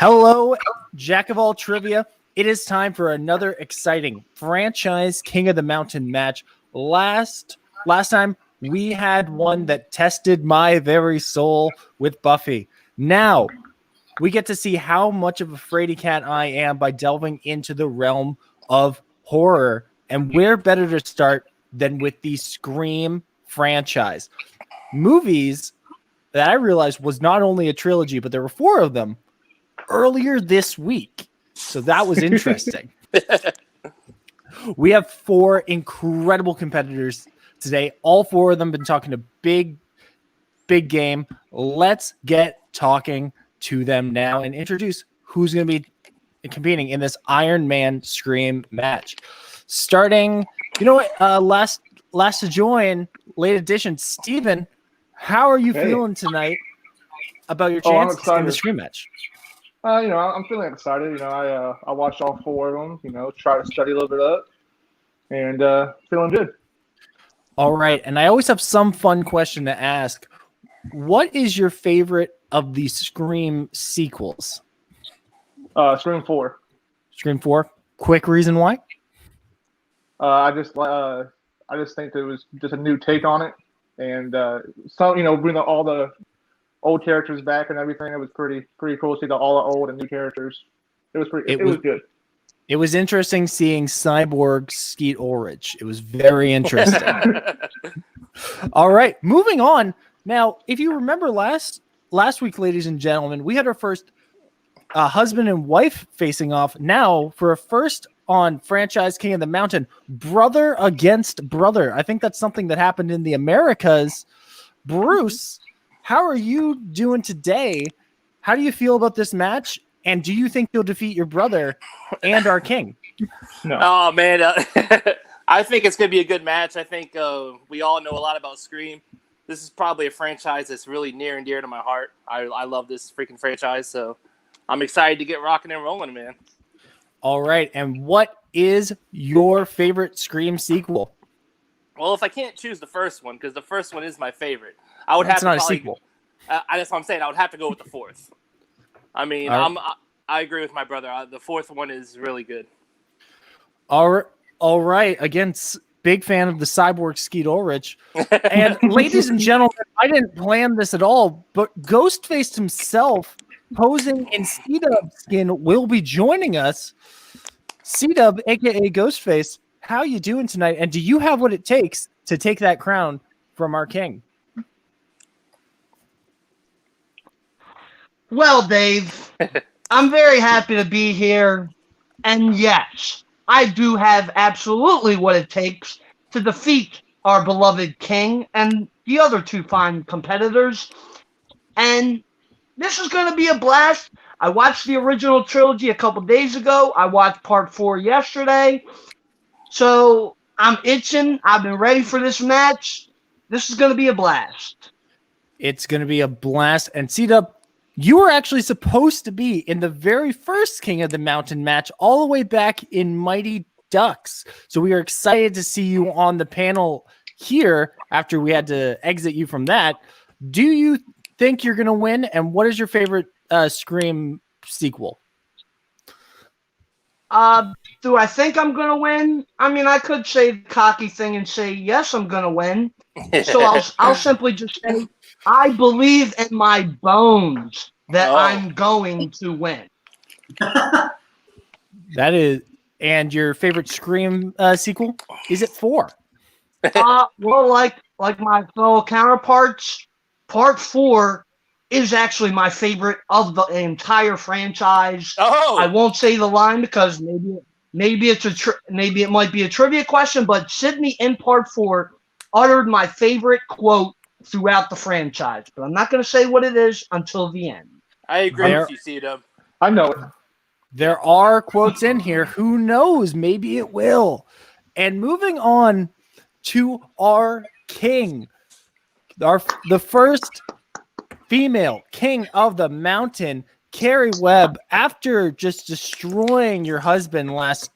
Hello, Jack of all trivia. It is time for another exciting franchise King of the Mountain match. Last time we had one that tested my very soul with Buffy. Now we get to see how much of a fraidy cat I am by delving into the realm of horror. And where better to start than with the Scream franchise? Movies that I realized was not only a trilogy, but there were 4 of them earlier this week. So that was interesting. We have 4 incredible competitors today. All 4 of them been talking a big game. Let's get talking to them now and introduce who's going to be competing in this Iron Man Scream match. Starting, last to join, late edition, Steven, how are you feeling tonight about your chances in the Scream match? I'm feeling excited. I watched all 4 of them, try to study a little bit up, and feeling good. All right, and I always have some fun question to ask. What is your favorite of the Scream sequels? Scream 4. Scream 4? Quick reason why? I just think there was just a new take on it, and bring all the old characters back and everything. It was pretty cool to see all the old and new characters. It was good. It was interesting seeing Cyborg Skeet Ulrich. It was very interesting. All right, moving on. Now, if you remember last week, ladies and gentlemen, we had our first husband and wife facing off. Now, for a first on franchise King of the Mountain, brother against brother. I think that's something that happened in the Americas. Bruce, how are you doing today? How do you feel about this match? And do you think you'll defeat your brother and our king? No. Oh, man. I think it's going to be a good match. I think we all know a lot about Scream. This is probably a franchise that's really near and dear to my heart. I love this freaking franchise, so I'm excited to get rocking and rolling, man. All right. And what is your favorite Scream sequel? Well, if I can't choose the first one, because the first one is my favorite, I would That's have to not probably, a sequel. That's what I'm saying. I would have to go with the 4th. I mean, I agree with my brother. The 4th one is really good. All right. Again, big fan of the Cyborg Skeet Ulrich. And ladies and gentlemen, I didn't plan this at all, but Ghostface himself, posing in C-Dub skin, will be joining us. C-Dub, a.k.a. Ghostface, how you doing tonight? And do you have what it takes to take that crown from our king? Well, Dave, I'm very happy to be here. And yes, I do have absolutely what it takes to defeat our beloved king and the other 2 fine competitors. And this is going to be a blast. I watched the original trilogy a couple days ago. I watched part 4 yesterday. So I'm itching. I've been ready for this match. This is going to be a blast. It's going to be a blast. And C-Dub, you were actually supposed to be in the very first King of the Mountain match all the way back in Mighty Ducks. So we are excited to see you on the panel here after we had to exit you from that. Do you think you're going to win? And what is your favorite Scream sequel? Do I think I'm going to win? I mean, I could say the cocky thing and say, yes, I'm going to win. So I'll simply just say, I believe in my bones that I'm going to win. That is, and your favorite Scream sequel? Is it 4? Well, like my fellow counterparts, part 4 is actually my favorite of the entire franchise. Oh, I won't say the line because maybe it might be a trivia question, but Sydney in part 4 uttered my favorite quote throughout the franchise, but I'm not going to say what it is until the end. I agree with you, C-Dub. I know it. There are quotes in here. Who knows? Maybe it will. And moving on to our king, the first female King of the Mountain, Carrie Webb. After just destroying your husband last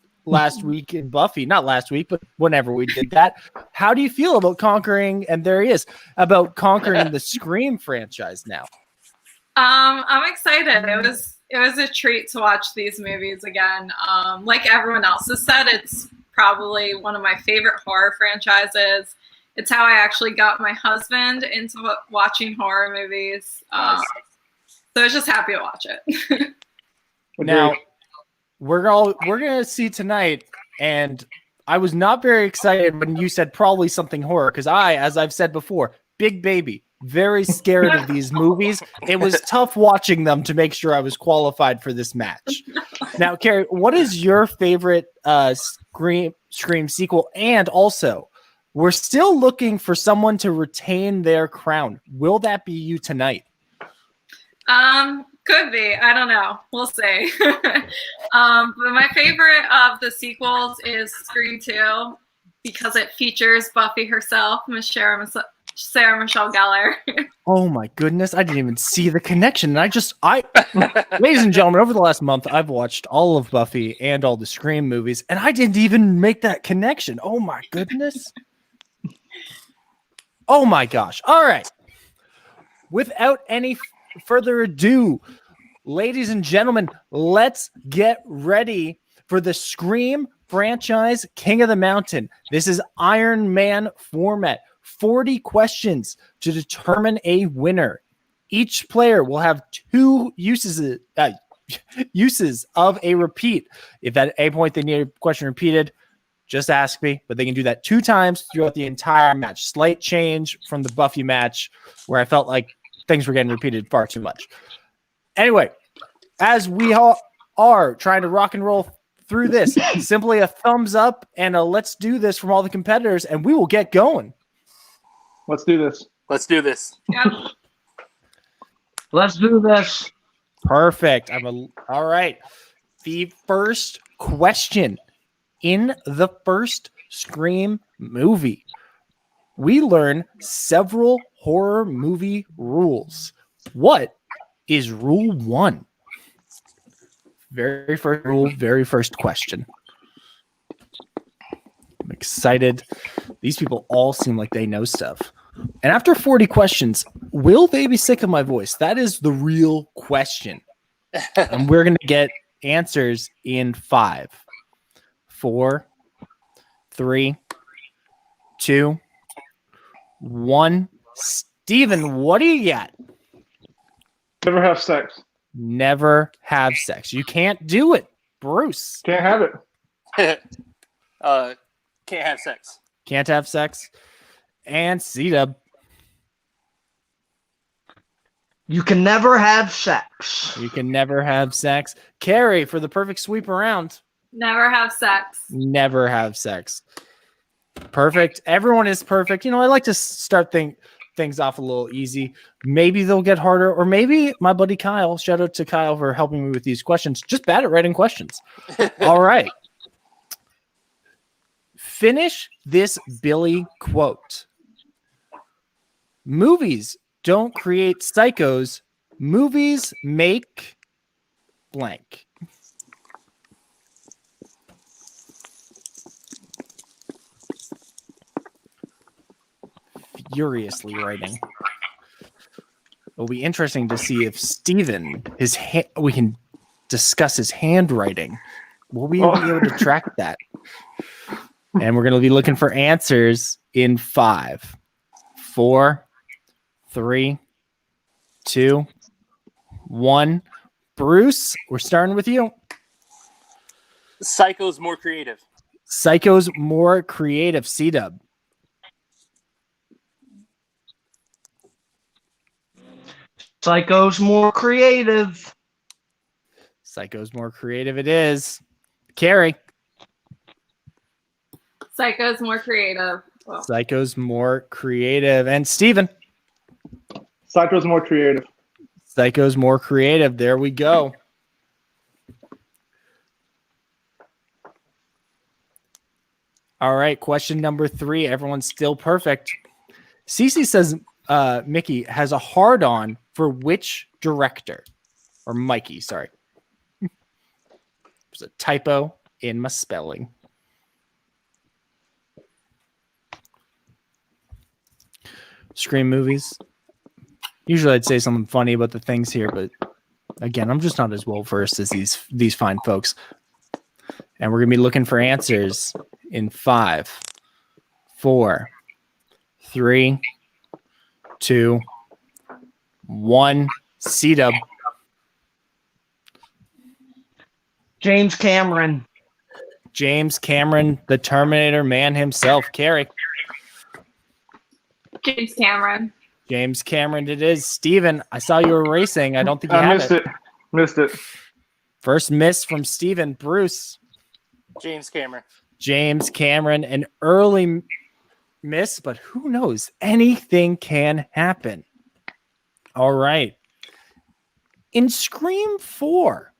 week in Buffy, not last week, but whenever we did that, how do you feel about conquering? And there he is, about conquering the Scream franchise now. I'm excited. it was a treat to watch these movies again. Like everyone else has said, it's probably one of my favorite horror franchises. It's how I actually got my husband into watching horror movies. Nice. So I was just happy to watch it. Now, we're gonna see tonight, and I was not very excited when you said probably something horror, because as I've said before, big baby, very scared of these movies. It was tough watching them to make sure I was qualified for this match. Now, Carrie, what is your favorite Scream sequel? And also, we're still looking for someone to retain their crown. Will that be you tonight? Could be. I don't know. We'll see. But my favorite of the sequels is Scream 2 because it features Buffy herself, Sarah Michelle Gellar. Oh my goodness, I didn't even see the connection. And ladies and gentlemen, over the last month, I've watched all of Buffy and all the Scream movies, and I didn't even make that connection. Oh my goodness. Oh my gosh. All right. Without any further ado, ladies and gentlemen, let's get ready for the Scream franchise King of the Mountain. This is Iron Man format. 40 questions to determine a winner. Each player will have 2 uses of a repeat. If at a point they need a question repeated, just ask me, but they can do that 2 times throughout the entire match. Slight change from the Buffy match where I felt like things were getting repeated far too much. Anyway, as we all are trying to rock and roll through this, simply a thumbs up and a let's do this from all the competitors, and we will get going. Let's do this. Let's do this. Yep. Let's do this. Perfect. All right. The first question in the first Scream movie. We learn several horror movie rules. What is rule 1? Very first rule, very first question. I'm excited. These people all seem like they know stuff. And after 40 questions, will they be sick of my voice? That is the real question. And we're going to get answers in 5, 4, 3, 2, 1. Steven, what do you got? Never have sex. Never have sex. You can't do it. Bruce. Can't have it. Can't have sex. Can't have sex. And C-Dub. You can never have sex. You can never have sex. Carrie, for the perfect sweep around. Never have sex. Never have sex. Perfect. Everyone is perfect. I like to start things off a little easy. Maybe they'll get harder, or maybe my buddy Kyle, shout out to Kyle for helping me with these questions, just bad at writing questions. All right. Finish this Billy quote. Movies don't create psychos. Movies make blank. Furiously writing. It'll be interesting to see if Steven, we can discuss his handwriting. Will we be able to track that? And we're going to be looking for answers in 5, 4, 3, 2, 1. Bruce, we're starting with you. Psycho's more creative. Psycho's more creative. C-Dub. Psycho's more creative. Psycho's more creative. It is. Carrie. Psycho's more creative. Well, Psycho's more creative. And Steven. Psycho's more creative. Psycho's more creative. There we go. All right. Question number 3. Everyone's still perfect. Cece says Mickey has a hard-on for which director? Or Mikey, sorry. There's a typo in my spelling. Scream movies. Usually I'd say something funny about the things here, but Again, I'm just not as well versed as these fine folks. And we're gonna be looking for answers in 5, 4, 3, 2, 1. C-Dub. James Cameron. James Cameron, the Terminator man himself. Carrie. James Cameron. James Cameron it is. Steven, I saw you were racing. I don't think you I had missed it. Missed it. First miss from Steven. Bruce. James Cameron. James Cameron, an early miss, but who knows? Anything can happen. All right. In Scream 4,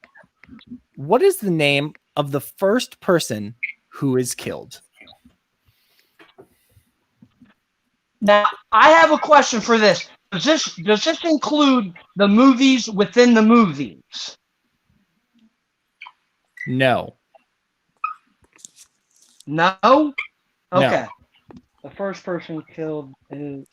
what is the name of the first person who is killed? Now, I have a question for this. Does this include the movies within the movies? No. No? Okay. No. The first person killed is...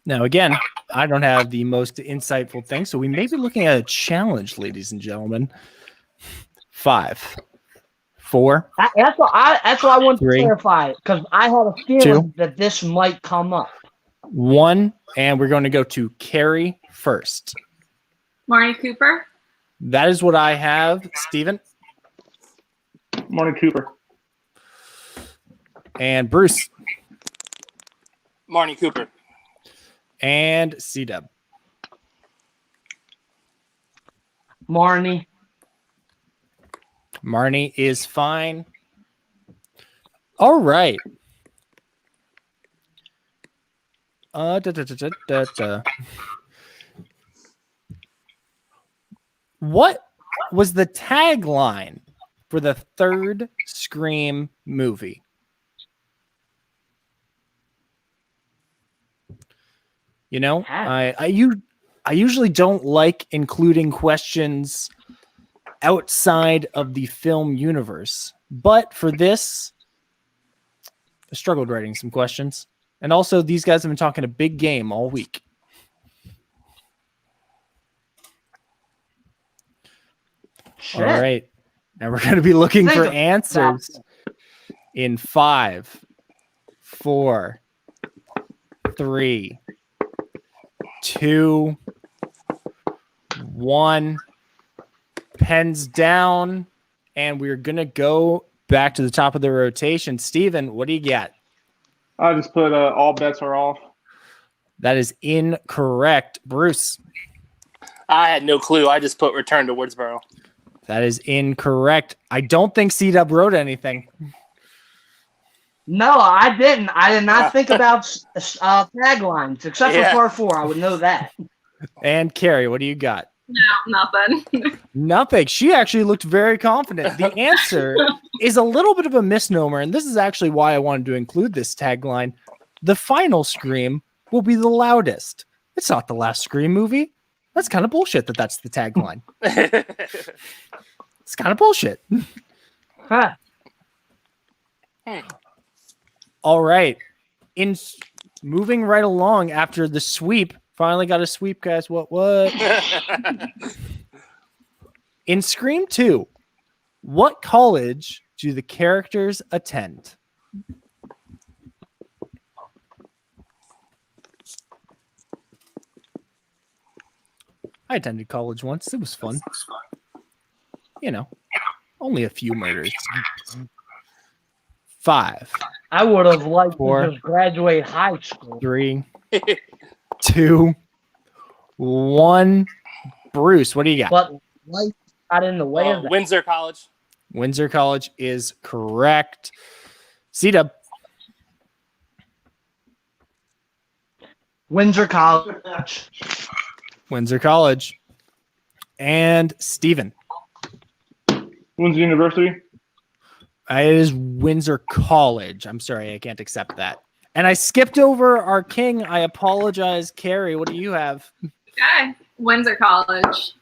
Now, again, I don't have the most insightful thing, so we may be looking at a challenge, ladies and gentlemen. 5, 4. That's what I want 3, to clarify, because I had a feeling 2, that this might come up. 1, and we're going to go to Carrie first. Marnie Cooper. That is what I have. Steven Marty Cooper. and Bruce Marnie Cooper. and C-Dub. Marnie. Marnie is fine. All right. What was the tagline for the third Scream movie? You know, I usually don't like including questions outside of the film universe, but for this, I struggled writing some questions. And also, these guys have been talking a big game all week. Shit. All right. Now we're going to be looking for answers in 5, 4, 3, 2, 1. Pens down. And we're going to go back to the top of the rotation. Steven, what do you got? I just put all bets are off. That is incorrect. Bruce. I had no clue. I just put Return to Woodsboro. That is incorrect. I don't think C-Dub wrote anything. No, I didn't. I did not think about taglines, except for part 4. I would know that. And Carrie, what do you got? No, nothing. Nothing. She actually looked very confident. The answer is a little bit of a misnomer, and this is actually why I wanted to include this tagline. The final Scream will be the loudest. It's not the last Scream movie. That's kind of bullshit that's the tagline. It's kind of bullshit. Huh. All right. In moving right along after the sweep, finally got a sweep, guys. What? In Scream 2, what college do the characters attend? I attended college once. It was fun. You know, only a few murders. 5. I would have liked 4, to just graduate high school. 3, 2, 1. Bruce, what do you got? But life got in the way of that. Windsor College. Windsor College is correct. C-Dub. Windsor College. Windsor College. And Steven. Windsor University. It is Windsor College. I'm sorry, I can't accept that. And I skipped over our king. I apologize. Carrie, what do you have? Okay. Windsor College.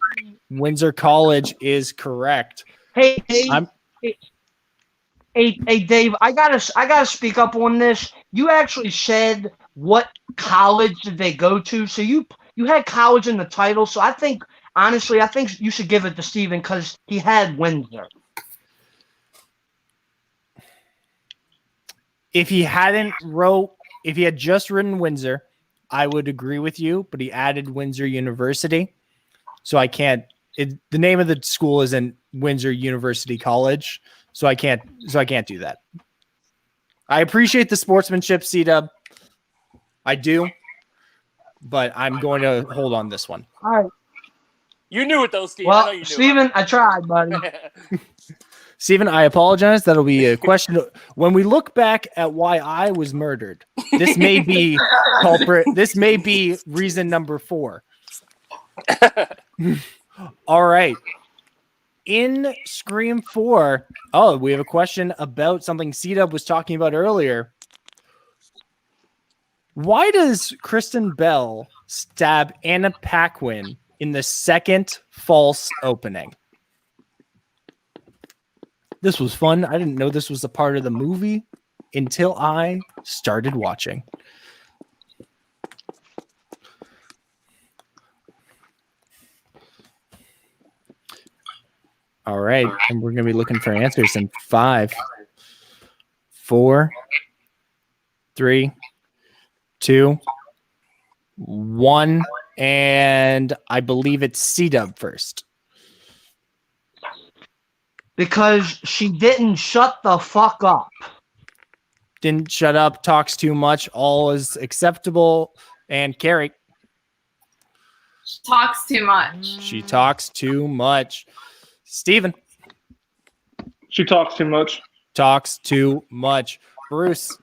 Windsor College is correct. Hey, Hey, Dave, I gotta speak up on this. You actually said what college did they go to? So you had college in the title. So honestly, I think you should give it to Steven because he had Windsor. If he had just written Windsor, I would agree with you, but he added Windsor University. So I can't, the name of the school isn't Windsor University College. So I can't do that. I appreciate the sportsmanship, C-Dub. I do, but I'm going to hold on this one. All right. You knew it though, Steve. I know Well, you knew Steven, I tried, buddy. Steven, I apologize. That'll be a question. When we look back at why I was murdered, this may be culprit. This may be reason number 4. All right. In Scream 4, we have a question about something C-Dub was talking about earlier. Why does Kristen Bell stab Anna Paquin in the second false opening? This was fun. I didn't know this was a part of the movie until I started watching. All right, and we're going to be looking for answers in 5, 4, 3, 2, 1, and I believe it's C-Dub first. Because she didn't shut the fuck up. Didn't shut up, talks too much, all is acceptable. And Carrie. She talks too much. She talks too much. Steven. She talks too much. Talks too much. Bruce.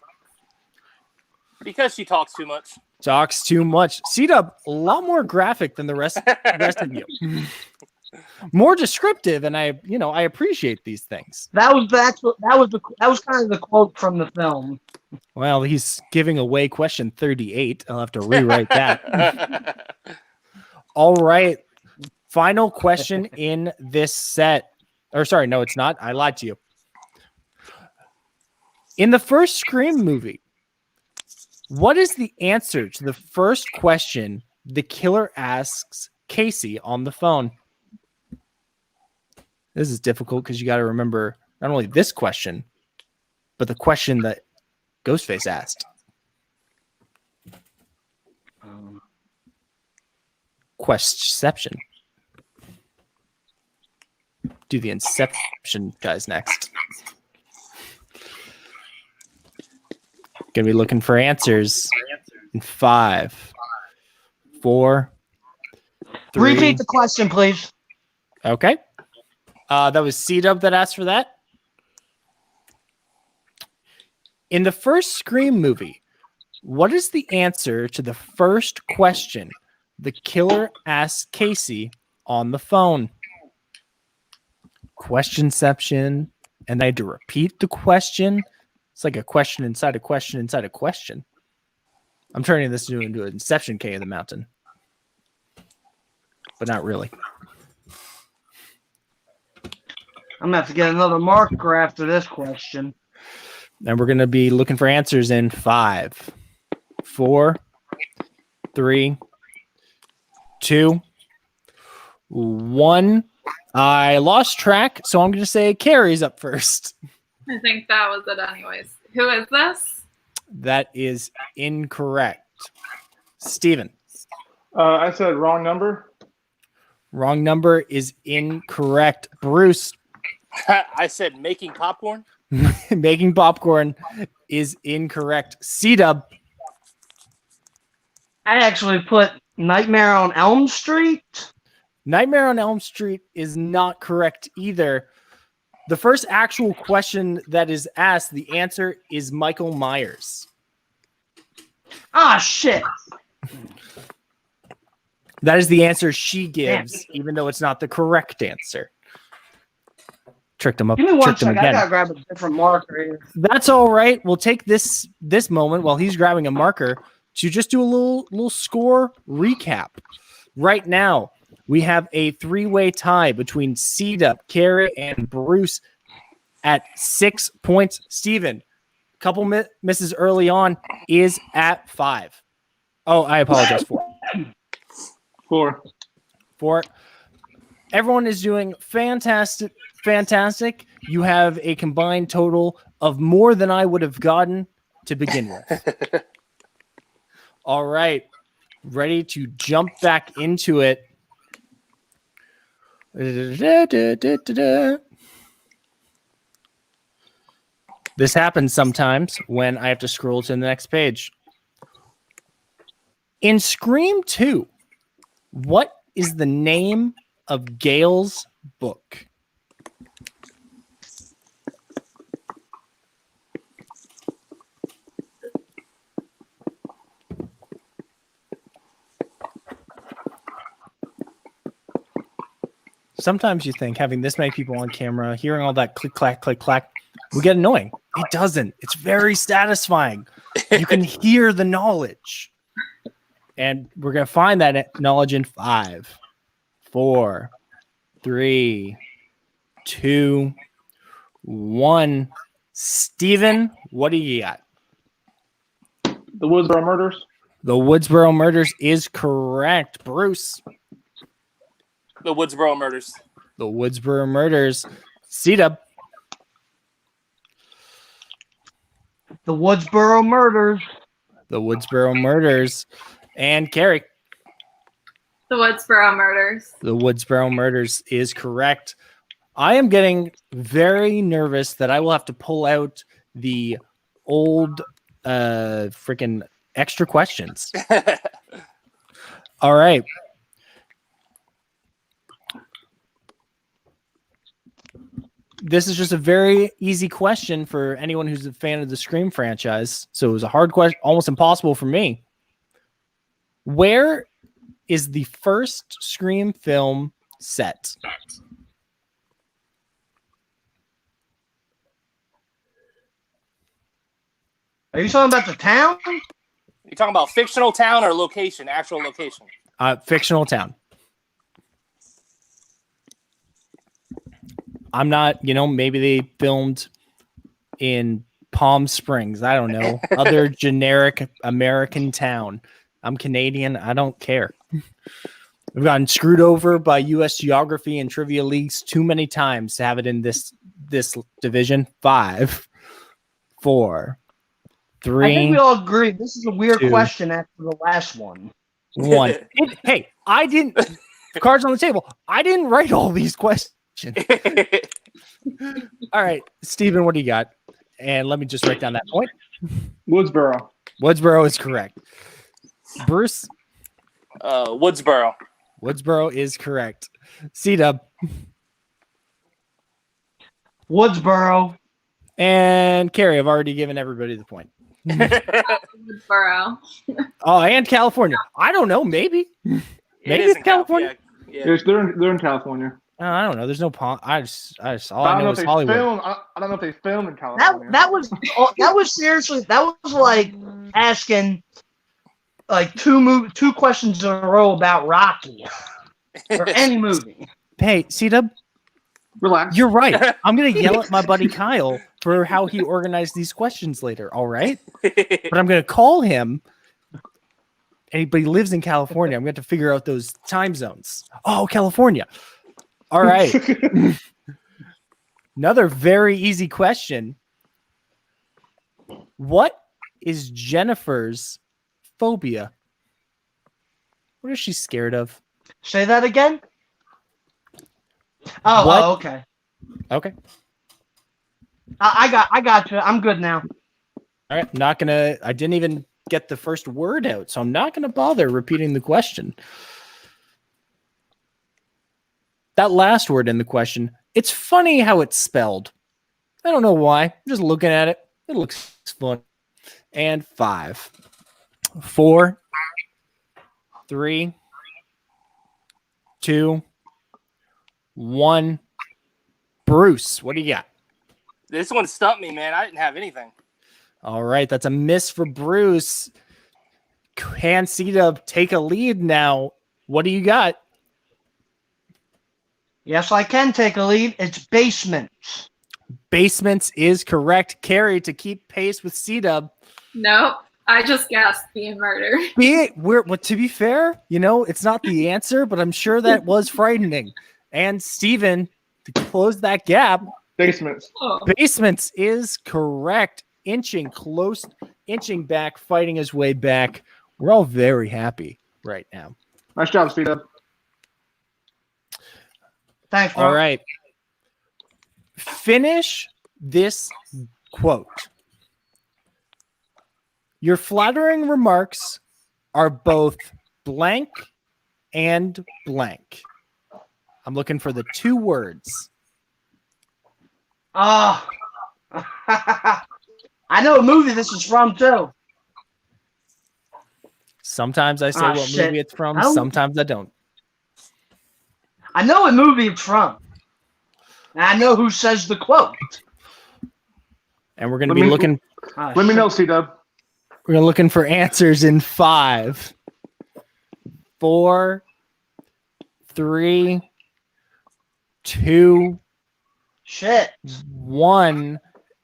Because she talks too much. Talks too much. C-Dub, a lot more graphic than the rest of you. More descriptive, and I appreciate these things. That was kind of the quote from the film. Well, he's giving away question 38. I'll have to rewrite that. All right. Final question in this set. Or sorry, no, it's not. I lied to you. In the first Scream movie, what is the answer to the first question the killer asks Casey on the phone? This is difficult because you got to remember not only this question, but the question that Ghostface asked. Questception. Do the Inception guys next. Gonna be looking for answers in 5, 4, 3. Repeat the question, please. Okay. That was C-Dub that asked for that. In the first Scream movie, what is the answer to the first question the killer asks Casey on the phone? Questionception, and I had to repeat the question. It's like a question inside a question inside a question. I'm turning this into an Inception King of the Mountain, but not really. I'm gonna have to get another marker after this question. And we're gonna be looking for answers in 5, 4, 3, 2, 1. I lost track, so I'm going to say Carrie's up first. I think that was it anyways. Who is this? That is incorrect. Steven. I said wrong number. Wrong number is incorrect. Bruce. I said making popcorn. Making popcorn is incorrect. C-Dub. I actually put Nightmare on Elm Street. Nightmare on Elm Street is not correct either. The first actual question that is asked, the answer is Michael Myers. Ah, shit. That is the answer she gives, even though it's not the correct answer. Tricked him up. Give me one Tricked him second. I again. gotta grab a different marker here. That's all right. We'll take this moment while he's grabbing a marker to just do a little score recap. Right now, we have a 3-way tie between C-Dub, Carrie, and Bruce at 6 points. Steven, couple misses early on, is at 5. Oh, I apologize. 4. 4. Everyone is doing fantastic. You have a combined total of more than I would have gotten to begin with. All right. Ready to jump back into it. This happens sometimes when I have to scroll to the next page. In Scream 2, what is the name of Gail's book? Sometimes you think having this many people on camera, hearing all that click, clack, will get annoying. It doesn't. It's very satisfying. You can hear the knowledge. And we're going to find that knowledge in 5, 4, 3, 2, 1. Steven, what do you got? The Woodsboro Murders. The Woodsboro Murders is correct. Bruce. The Woodsboro Murders. The Woodsboro Murders. C-Dub. The Woodsboro Murders. The Woodsboro Murders. And Carrie. The Woodsboro Murders. The Woodsboro Murders is correct. I am getting very nervous that I will have to pull out the old freaking extra questions. All right. This is just a very easy question for anyone who's a fan of the Scream franchise. So it was a hard question, almost impossible for me. Where is the first Scream film set? Are you talking about the town? You talking about fictional town or location? Actual location? Fictional town. I'm not, maybe they filmed in Palm Springs. I don't know. Other generic American town. I'm Canadian. I don't care. We've gotten screwed over by U.S. geography and trivia leagues too many times to have it in this division. 5, 4, 3. I think we all agree this is a weird 2, question after the last one. 1. Hey, I didn't. Cards on the table. I didn't write all these questions. All right, Steven, what do you got? And let me just write down that point. Woodsboro. Woodsboro is correct. Bruce? Woodsboro. Woodsboro is correct. C-Dub? Woodsboro. And Carrie, I've already given everybody the point. Woodsboro. Oh, and California. I don't know. Maybe. Maybe it's California. Yeah. They're in California. I don't know. There's no pond. I just all I I don't know know is if they Hollywood. film. I don't know if they film in California. That was seriously, that was like asking like two questions in a row about Rocky or any movie. Hey, C-Dub, Relax. you're right. I'm gonna yell at my buddy Kyle for how he organized these questions later. All right, but I'm gonna call him. But he lives in California. I'm going to have to figure out those time zones. Oh, California. All right. Another very easy question. What is Jennifer's phobia? What is she scared of? Say that again? Oh, okay. Okay. I got you. I'm good now. All right. I didn't even get the first word out, so I'm not going to bother repeating the question. That last word in the question, it's funny how it's spelled. I don't know why. I'm just looking at it. It looks fun. And 5, 4, 3, 2, 1. Bruce, what do you got? This one stumped me, man. I didn't have anything. All right, that's a miss for Bruce. Can C-Dub take a lead now? What do you got? Yes, I can take a lead. It's basements. Basements is correct. Carrie, to keep pace with C-Dub. Nope. I just guessed being murder. To be fair, it's not the answer, but I'm sure that was frightening. And Steven, to close that gap, Basements. Oh. Basements is correct. Inching back, fighting his way back. We're all very happy right now. Nice job, C-Dub. Thanks, bro. All right. Finish this quote. Your flattering remarks are both blank and blank. I'm looking for the 2 words. Oh. I know what movie this is from, too. Sometimes I say what shit. movie it's from. Oh. Sometimes I don't. I know what movie it's from. And I know who says the quote. And we're going to be looking. Let me know, C-Dub. We're looking for answers in 5, 4, 3, 2, Shit. 1.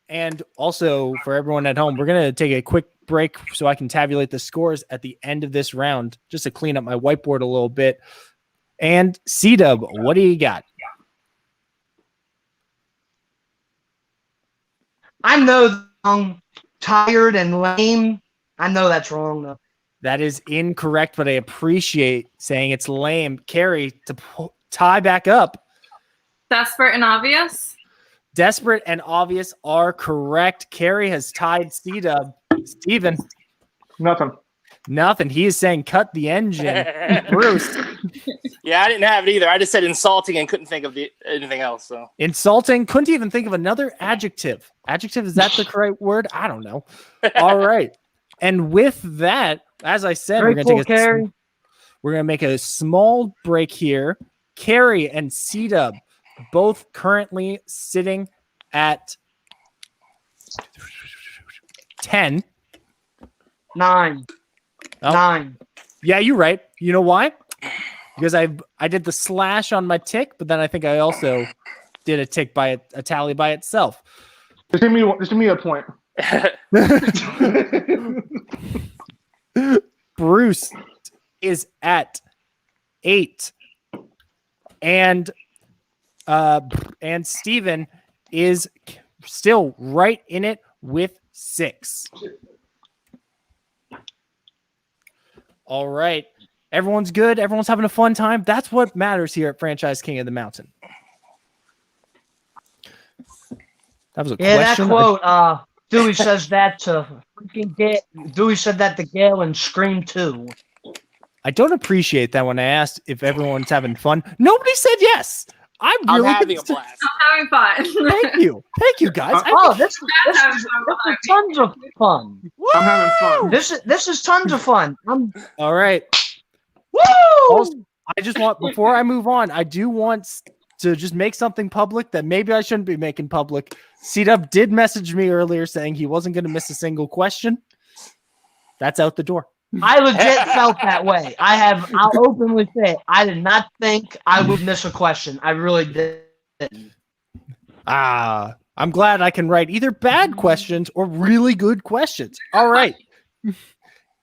And also for everyone at home, we're going to take a quick break so I can tabulate the scores at the end of this round, just to clean up my whiteboard a little bit. And C-Dub, what do you got? I know I'm tired and lame. I know that's wrong, though. That is incorrect, but I appreciate saying it's lame. Carrie, to tie back up. Desperate and obvious. Desperate and obvious are correct. Carrie has tied C-Dub. Steven. Nothing. He is saying cut the engine. Bruce. Yeah, I didn't have it either. I just said insulting and couldn't think of anything else. So Insulting. Couldn't even think of another adjective. Adjective, is that the correct word? I don't know. All right. And with that, as I said, we're going to make a small break here. Carrie and C-Dub both currently sitting at 10. 9. Oh. 9. Yeah, you're right. You know why? Because I did the slash on my tick, but then I think I also did a tick by a tally by itself. Just give me a point. Bruce is at 8, and Steven is still right in it with 6. All right. Everyone's good. Everyone's having a fun time. That's what matters here at Franchise King of the Mountain. That was a question. That quote, Dewey says that to Dewey said that to Gale in Scream 2. I don't appreciate that when I asked if everyone's having fun. Nobody said yes. I'm having a blast. I'm having fun. Thank you, guys. This is tons of fun. Woo! I'm having fun. This is tons of fun. All right. Woo! Also, I just want, before I move on, I do want to just make something public that maybe I shouldn't be making public. C-Dub did message me earlier saying he wasn't going to miss a single question. That's out the door. I legit felt that way. I'll openly say it. I did not think I would miss a question. I really didn't. I'm glad I can write either bad questions or really good questions. All right.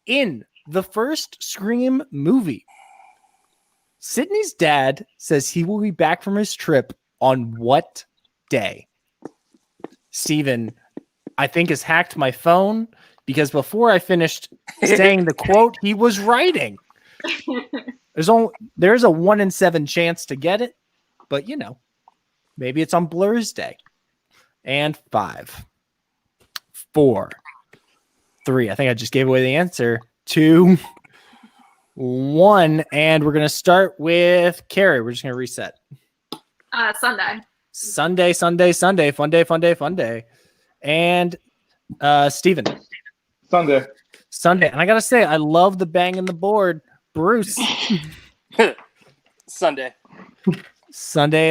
In the first Scream movie, Sydney's dad says he will be back from his trip on what day? Steven, I think, has hacked my phone because before I finished saying the quote, he was writing. There's a 1 in 7 chance to get it, but maybe it's on Blur's day. And 5, 4, 3. I think I just gave away the answer. 2, 1, and we're gonna start with Carrie. We're just gonna reset. Sunday. Fun day. And Steven. Sunday. And I gotta say, I love the bang in the board. Bruce. Sunday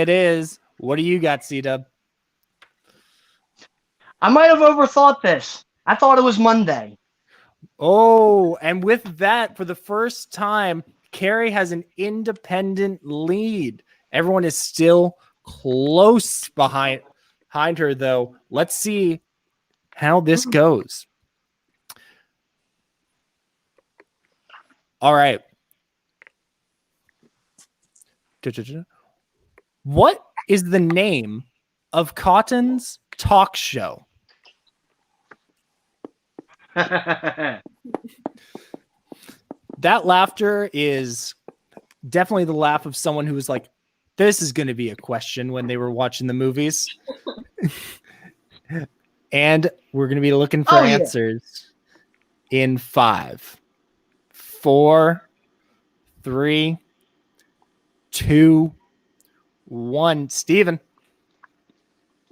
it is. What do you got, C-Dub? I might have overthought this. I thought it was Monday. Oh, and with that, for the first time, Carrie has an independent lead. Everyone is still close behind behind her, though. Let's see how this goes. All right. What is the name of Kotm's talk show? That laughter is definitely the laugh of someone who was like, this is going to be a question when they were watching the movies. And we're going to be looking for answers in 5, 4, 3, 2, 1. Steven.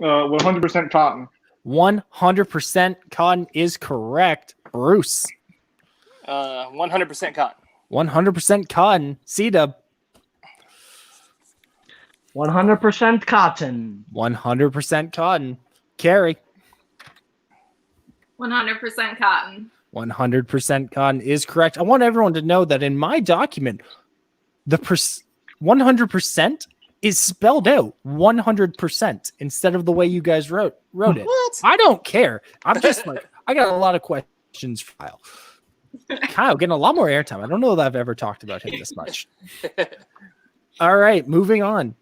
100% Kotm. 100% Kotm is correct. Bruce. 100% Kotm. 100% Kotm. C-Dub. 100% Kotm. 100% Kotm. Carrie. 100% Kotm. 100% Kotm is correct. I want everyone to know that in my document, the 100% is spelled out 100% instead of the way you guys wrote it. What? I don't care. I'm just like, I got a lot of questions for Kyle. Kyle getting a lot more airtime. I don't know that I've ever talked about him this much. All right, moving on.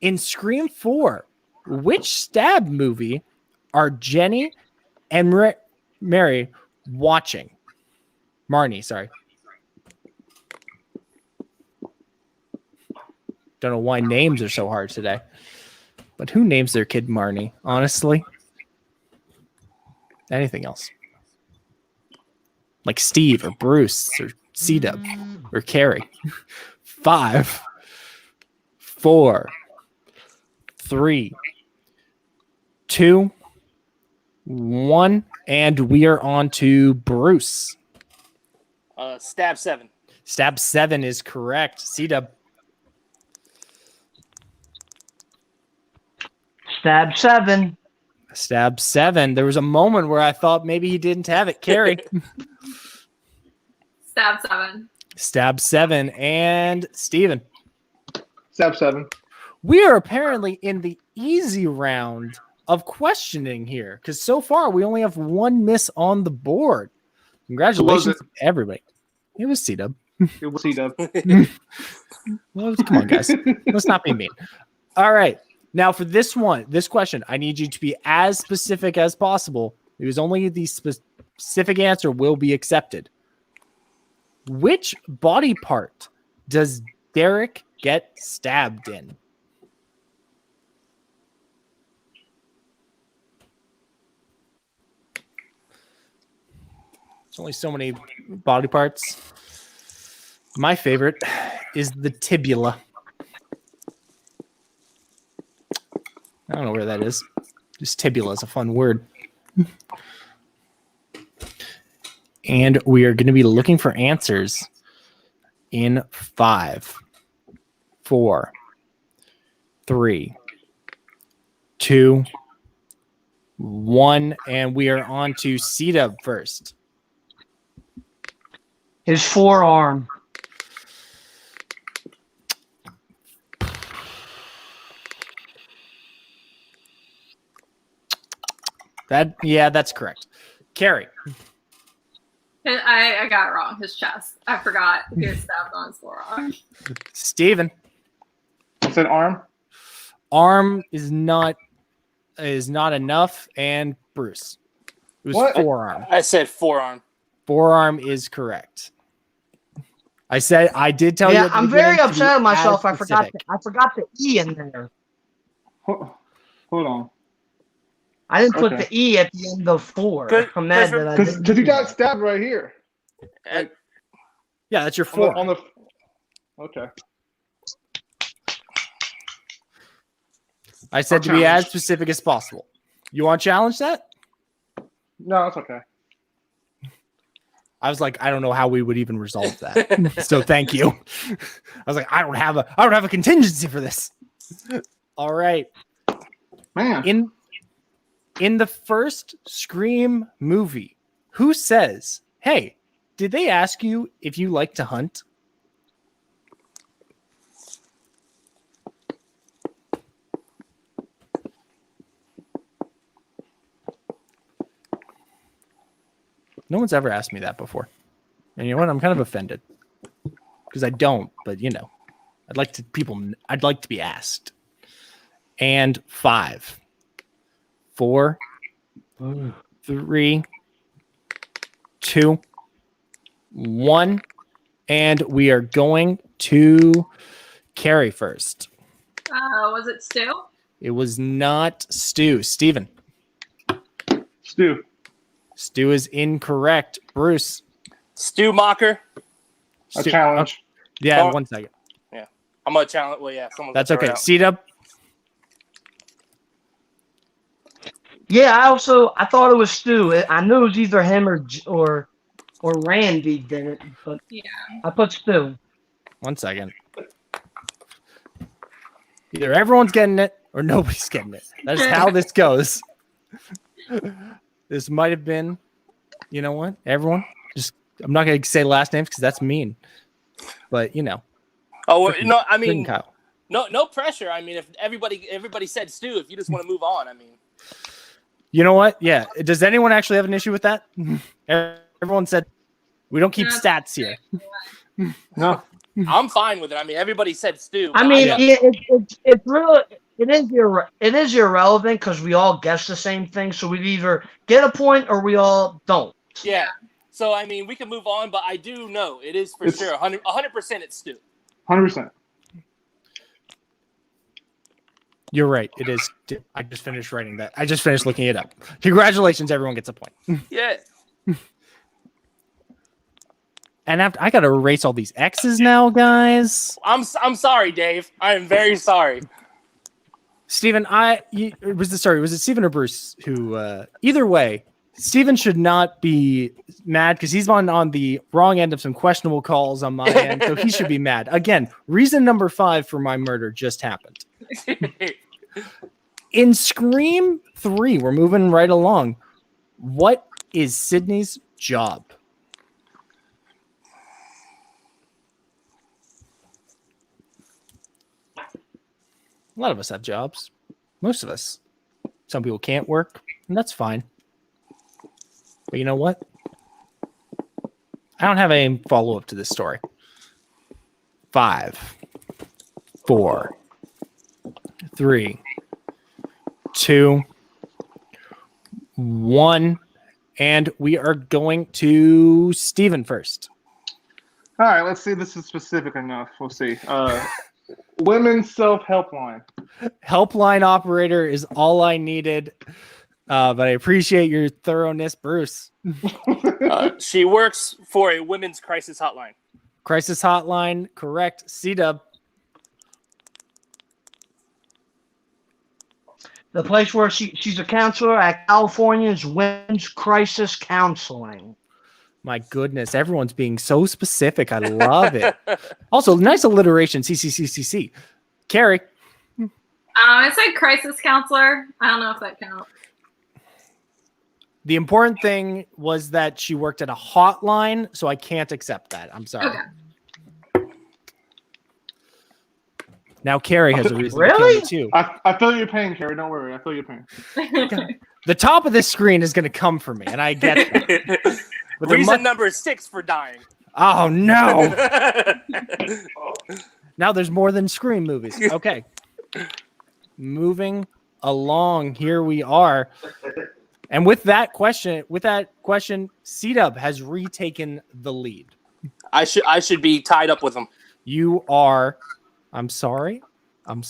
In Scream 4, which stab movie are Jenny and Mary watching? Marnie, sorry. Don't know why names are so hard today. But who names their kid Marnie, honestly? Anything else? Like Steve or Bruce or C-Dub or Carrie. 5, 4, 3, 2, 1, and we are on to Bruce. Stab 7. Stab 7 is correct. C-Dub. Stab 7. Stab 7. There was a moment where I thought maybe he didn't have it. Carrie. Stab 7. Stab 7. And Steven. Stab 7. We are apparently in the easy round of questioning here because so far we only have one miss on the board. Congratulations to everybody. It was C-Dub. It was C-Dub. Well, come on, guys. Let's not be mean. All right. Now for this question, I need you to be as specific as possible because only the specific answer will be accepted. Which body part does Derek get stabbed in? There's only so many body parts. My favorite is the tibula. I don't know where that is. Just tibula is a fun word. And we are going to be looking for answers in 5, 4, 3, 2, 1, and we are on to C-Dub first. His forearm. That's correct. Carrie. I got it wrong. His chest. I forgot he was stabbed on his forearm. Steven. I said arm. Arm is not enough. And Bruce. It was What? forearm. I said forearm. Forearm is correct. I did tell you. Yeah, I'm very upset with myself. I specific. forgot the E in there. Hold on. I didn't put Okay. the E at the end of 4. Good- I'm mad good- that I Because didn't. you got stabbed right here. Uh, Yeah, that's your On forearm. the Okay. I said to be as specific as possible. You want to challenge that? No, it's okay. I was like, I don't know how we would even resolve that. So thank you. I was like, I don't have a contingency for this. All right. Man. In the first Scream movie, who says, "Hey, did they ask you if you like to hunt?" No one's ever asked me that before. And you know what? I'm kind of offended because I don't. But I'd like to be asked. And 5, 4, 3, 2, 1, and we are going to Carrie first. Was it Stu? It was not Stu. Steven. Stu. Stu is incorrect. Bruce. Stu Mocker. A challenge. Yeah, Oh. 1 second. Yeah. I'm going to challenge. Well, yeah. That's okay. C-Dub. Yeah, I thought it was Stu. I knew it was either him or Randy did it, but Yeah. I put Stu. 1 second. Either everyone's getting it or nobody's getting it. That is how this goes. This might have been, you know what? Everyone, I'm not going to say last names because that's mean. But, Oh, no, I mean, Kyle. no pressure. I mean, if everybody said Stu, if you just want to move on, I mean. You know what? Yeah. Does anyone actually have an issue with that? Everyone said we don't keep stats here. No. I'm fine with it. I mean, everybody said Stu. I mean, it's really it is irrelevant because we all guess the same thing. So we either get a point or we all don't. Yeah. So I mean, we can move on, but I do know it is for sure 100% it's Stu. 100%. You're right. It is. I just finished writing that. I just finished looking it up. Congratulations. Everyone gets a point. Yeah. And I got to erase all these X's now, guys. I'm sorry, Dave. I am very sorry. Steven, was it Steven or Bruce who, either way, Steven should not be mad because he's on the wrong end of some questionable calls on my end, so he should be mad. Again, reason number 5 for my murder just happened. In Scream 3, we're moving right along. What is Sydney's job? A lot of us have jobs. Most of us. Some people can't work, and that's fine. But you know what? I don't have any follow-up to this story. 5, 4, 3, 2, 1, and we are going to Steven first. All right, let's see if this is specific enough. We'll see. Women's self-help line. Helpline operator is all I needed, but I appreciate your thoroughness, Bruce. She works for a women's crisis hotline. Crisis hotline, correct. C-Dub. The place where she's a counselor at California's Women's Crisis Counseling. My goodness, everyone's being so specific. I love it. Also, nice alliteration. CCCCC. Carrie. I said crisis counselor. I don't know if that counts. The important thing was that she worked at a hotline, so I can't accept that. I'm sorry. Okay. Now Carrie has a reason Really? to kill me too. I feel your pain, Carrie. Don't worry. I feel your pain. The top of this screen is going to come for me, and I get it. But Reason number 6 for dying. Oh, no. Now there's more than Scream movies. Okay. Moving along, here we are. And with that question, C-Dub has retaken the lead. I should be tied up with him. You are. I'm sorry. I'm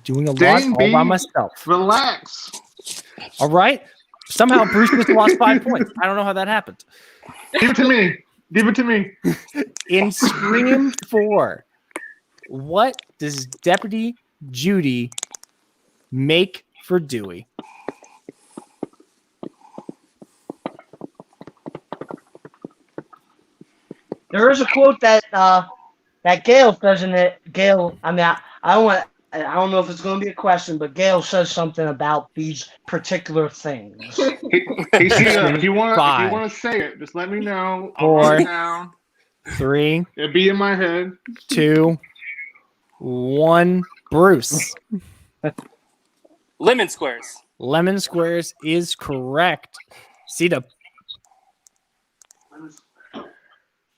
doing a lot Dang, all by B. myself. Relax. All right. Somehow Bruce just lost 5 points. I don't know how that happened. Give it to me. Give it to me. In Scream 4, what does Deputy Judy make for Dewey? There is a quote that Gail says in it. Gail, I mean, I don't know if it's going to be a question, but Gail says something about these particular things. Hey, Sheila, if you want to say it, just let me know. I'll 4, write it down. 3, It'll be in my head. 2, 1. Bruce. Lemon squares. Lemon squares is correct. C-Dub.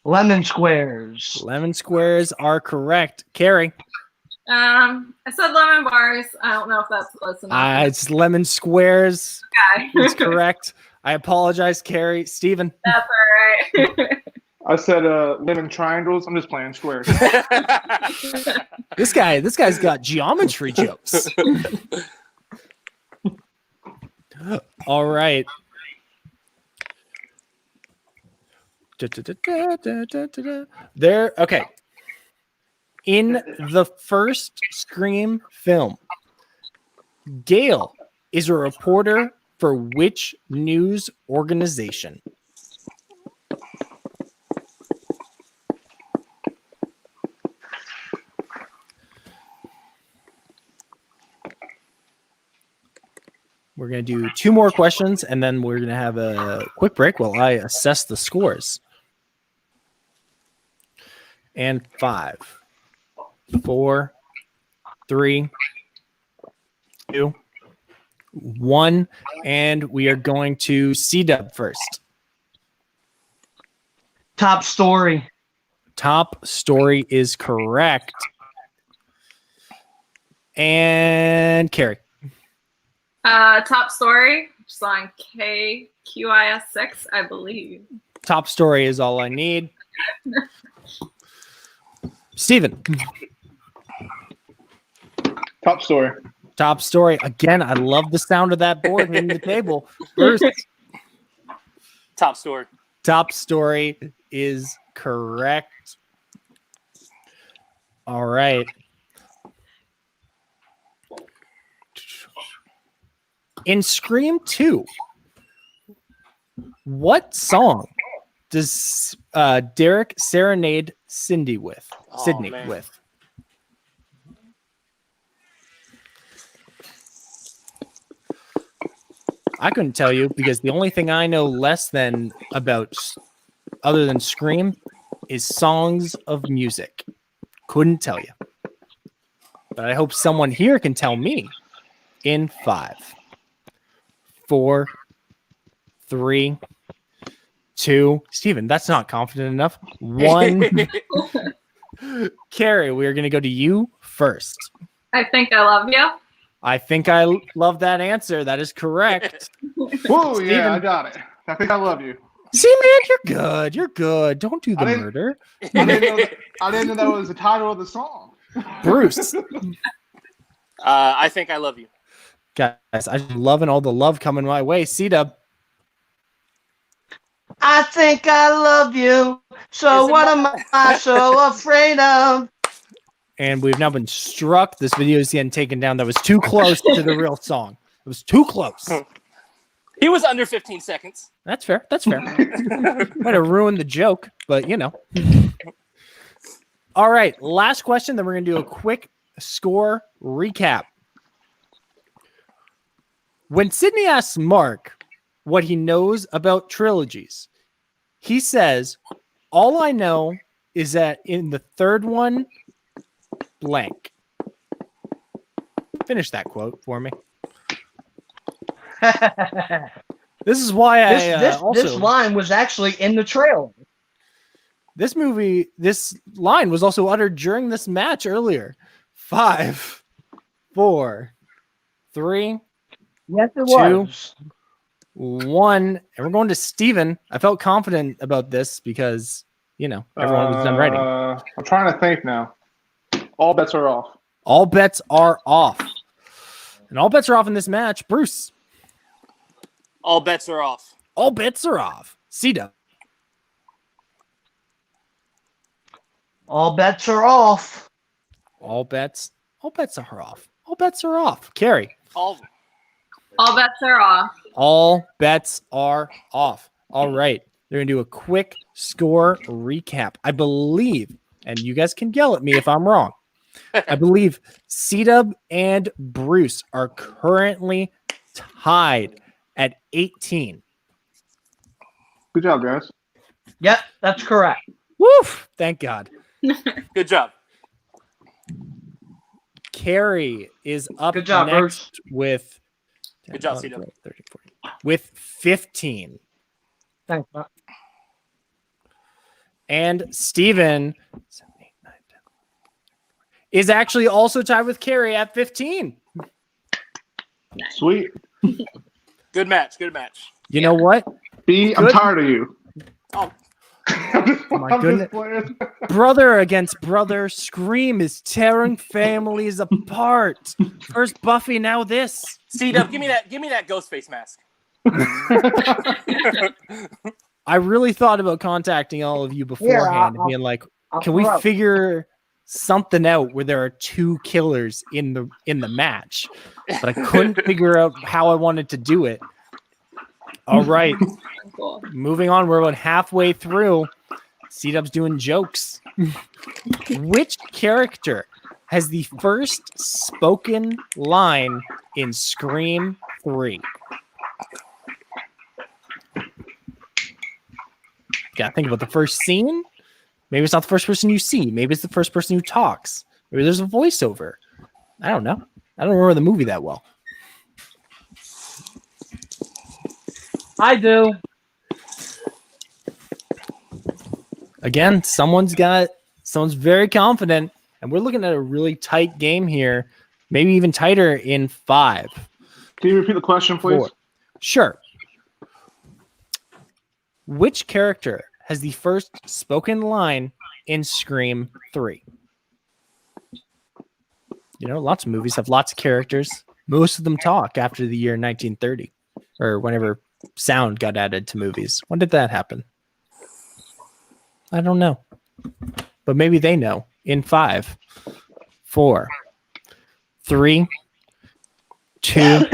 Lemon squares. Lemon squares are correct. Carrie. I said lemon bars. I don't know if that's close enough. It's lemon squares. Okay. It's correct. I apologize, Carrie. Steven. That's all right. I said lemon triangles. I'm just playing squares. This guy's got geometry jokes. All right. There. Okay. In the first Scream film, Gail is a reporter for which news organization? We're going to do 2 more questions, and then we're going to have a quick break while I assess the scores. And 5, 4, 3, 2, 1, and we are going to C-Dub first. Top story. Top story is correct. And Carrie. Top story, just on KQIS6, I believe. Top story is all I need. Steven. Top story. Top story. Again, I love the sound of that board hitting the table. First, Top story. top story is correct. All right. In Scream 2, what song does Derek serenade Sydney with? Man. I couldn't tell you because the only thing I know less than about other than Scream is songs of music. Couldn't tell you. But I hope someone here can tell me in 5, 4, 3, 2. Steven, that's not confident enough. 1. Carrie, we are going to go to you first. I think I love you. I think I love that answer. That is correct. Whoa, Steven. yeah, I got it. I think I love you. See, man, you're good. You're good. Don't do the I didn't- murder. I didn't know that was the title of the song. Bruce. I think I love you. Guys, I'm loving all the love coming my way. C-Dub. I think I love you. So Is it what more- am I so afraid of? And we've now been struck. This video is getting taken down. That was too close to the real song. It was too close. He was under 15 seconds. That's fair. That's fair. Might have ruined the joke, but you know. All right. Last question. Then we're going to do a quick score recap. When Sydney asks Mark what he knows about trilogies, he says, all I know is that in the third one, blank. Finish that quote for me. This is why This line was actually in the trailer. this line was also uttered during this match earlier. 5, 4, 3, Yes, it 2, was. 1. And we're going to Steven. I felt confident about this because, you know, everyone was done writing. I'm trying to think now. All bets are off. All bets are off. And all bets are off in this match. Bruce. All bets are off. All bets are off. C-Dub. All bets are off. All bets are off. All bets are off. Carrie. All of them. All bets are off. All bets are off. All right. They're going to do a quick score recap. I believe, and you guys can yell at me if I'm wrong, I believe C-Dub and Bruce are currently tied at 18. Good job, guys. Yep, that's correct. Woof! Thank God. Good job. Carrie is up Good job, next Bruce. with Good job, C-Dub. 30, 40, with 15. Thanks, Matt. And Steven is actually also tied with Carrie at 15. Sweet. Good match. Good match. You know what? B, I'm Good. tired of you. Oh, My goodness. Playing. Brother against brother. Scream is tearing families apart. First Buffy, now this. C-Dub, give me that ghost face mask. I really thought about contacting all of you beforehand and being like, can we figure something out where there are two killers in the match? But I couldn't figure out how I wanted to do it. All right. Cool. Moving on, we're about halfway through. C-Dub's doing jokes. Which character has the first spoken line in Scream 3? Gotta think about the first scene. Maybe it's not the first person you see. Maybe it's the first person who talks. Maybe there's a voiceover. I don't know. I don't remember the movie that well. I do. Again, someone's very confident, and we're looking at a really tight game here. Maybe even tighter in 5. Can you repeat the question, please? 4. Sure. Which character has the first spoken line in Scream 3? You know, lots of movies have lots of characters. Most of them talk after the year 1930 or whenever sound got added to movies. When did that happen? I don't know. But maybe they know. In 5, 4, 3, 2,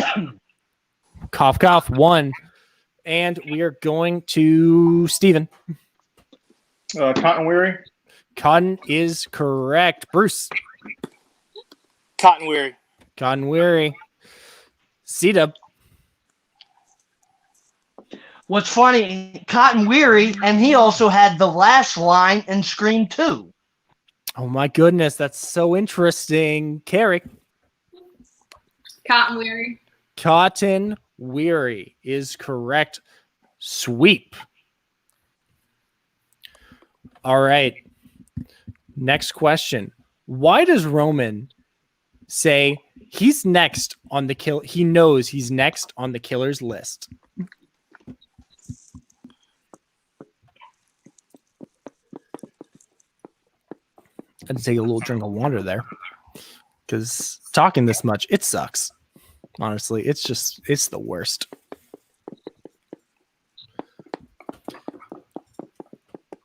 cough, cough, 1. And we are going to Steven. Cotton Weary. Cotton is correct. Bruce. Cotton Weary. Cotton Weary. C-Dub. What's funny, Cotton Weary, and he also had the last line in Scream 2. Oh my goodness, that's so interesting. Carrie. Cotton Weary. Cotton Weary is correct. Sweep. All right. Next question. Why does Roman say he's next on the kill? He knows he's next on the killer's list. I had to take a little drink of water there because talking this much, it sucks. Honestly, it's the worst.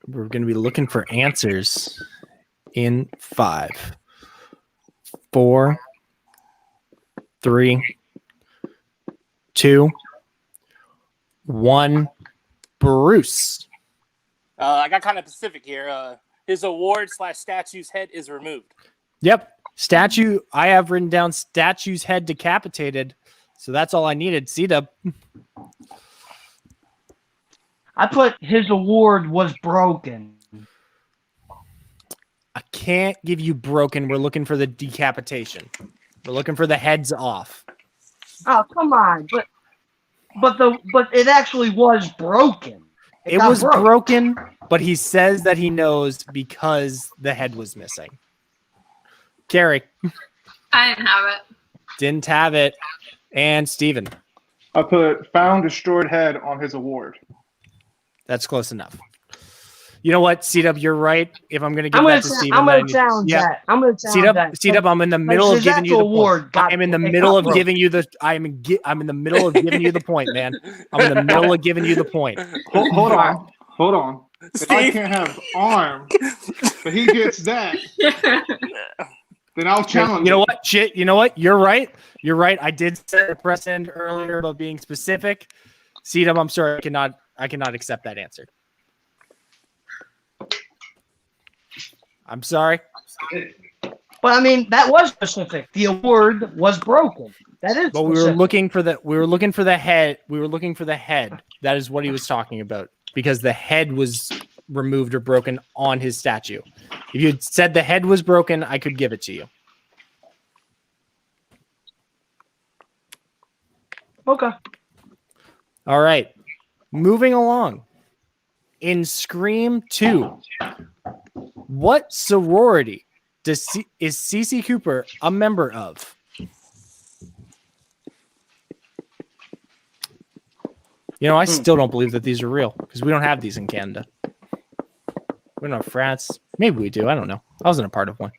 We're going to be looking for answers in 5, 4, 3, 2, 1. Bruce. I got kind of specific here. His award/statue's head is removed. Yep. Statue. I have written down statue's head decapitated. So that's all I needed. C-Dub. I put his award was broken. I can't give you broken. We're looking for the decapitation. We're looking for the heads off. Oh, come on. But it actually was broken. It was broken, but he says that he knows because the head was missing. Carrie. I didn't have it. Didn't have it. And Steven. I put found destroyed head on his award. That's close enough. You know what, C-Dub, you're right. If I'm going to give that to Steven. I'm going to challenge that. I'm going to challenge that. C-Dub, I'm in the middle of giving you the award. I'm in the middle of giving you the I'm in the middle of giving you the point, man. I'm in the middle of giving you the point. Hold on. If I can't have arm, but he gets that, then I'll challenge. You know what? Shit. You know what? You're right. You're right. I did set a precedent earlier about being specific. C-Dub, I'm sorry. I cannot accept that answer. I'm sorry. But I mean, that was specific. The award was broken. That is. But we were looking for the head. We were looking for the head. That is what he was talking about because the head was removed or broken on his statue. If you had said the head was broken, I could give it to you. Okay. All right. Moving along. In Scream 2, what sorority is Cece Cooper a member of? You know, I still don't believe that these are real because we don't have these in Canada. We don't have France. Maybe we do. I don't know. I wasn't a part of one.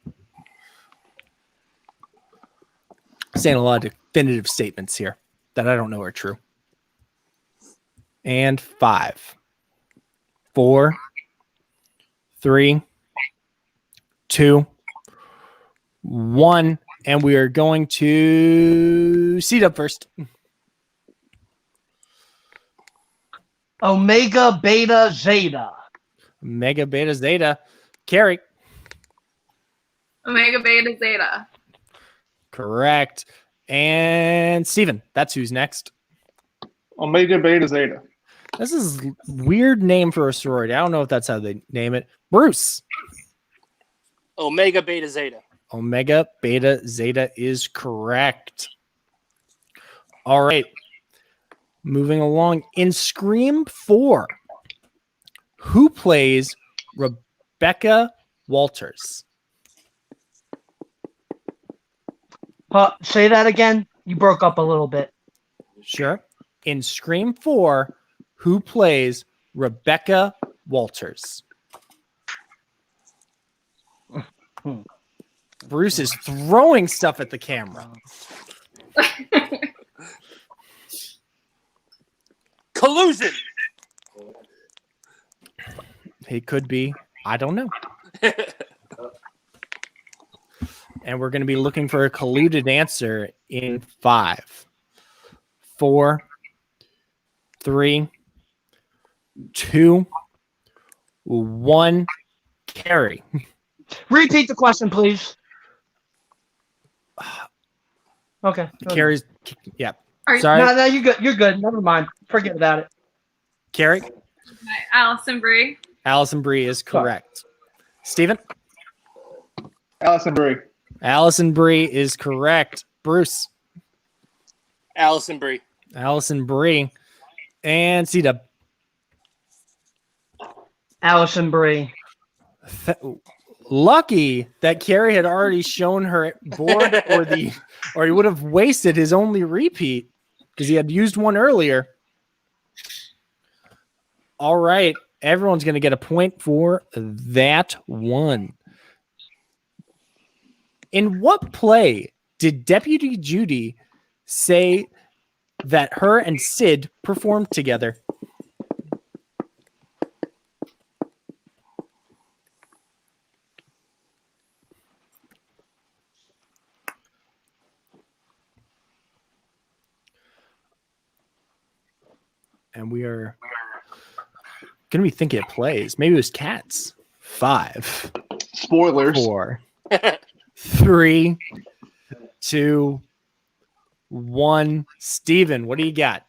Saying a lot of definitive statements here that I don't know are true. And 5, 4, 3, 2, 1. And we are going to seed up first. Omega Beta Zeta. Omega Beta Zeta. Carrie. Omega Beta Zeta. Correct. And Steven, that's who's next. Omega Beta Zeta. This is a weird name for a sorority. I don't know if that's how they name it. Bruce. Omega Beta Zeta. Omega Beta Zeta is correct. All right. Moving along. In Scream 4, who plays Rebecca Walters? Say that again. You broke up a little bit. Sure. In Scream 4, who plays Rebecca Walters? Bruce is throwing stuff at the camera. Collusion. He could be. I don't know. And we're going to be looking for a colluded answer in 5, 4, 3, 2, 1. Carrie. Repeat the question, please. Okay. Carrie's. Yeah. Are- Sorry. No, you're good. You're good. Never mind. Forget about it. Carrie. Allison Brie. Allison Brie is correct. Steven. Allison Brie. Allison Brie is correct. Bruce. Allison Brie. Allison Brie. And C-Dub. Allison Brie. Lucky that Carrie had already shown her board or he would have wasted his only repeat because he had used one earlier. All right. Everyone's going to get a point for that one. In what play did Deputy Judy say that her and Sid performed together? And we are going to be thinking of plays. Maybe it was Cats. 5. Spoilers. 4. 3, 2, 1. Steven, what do you got?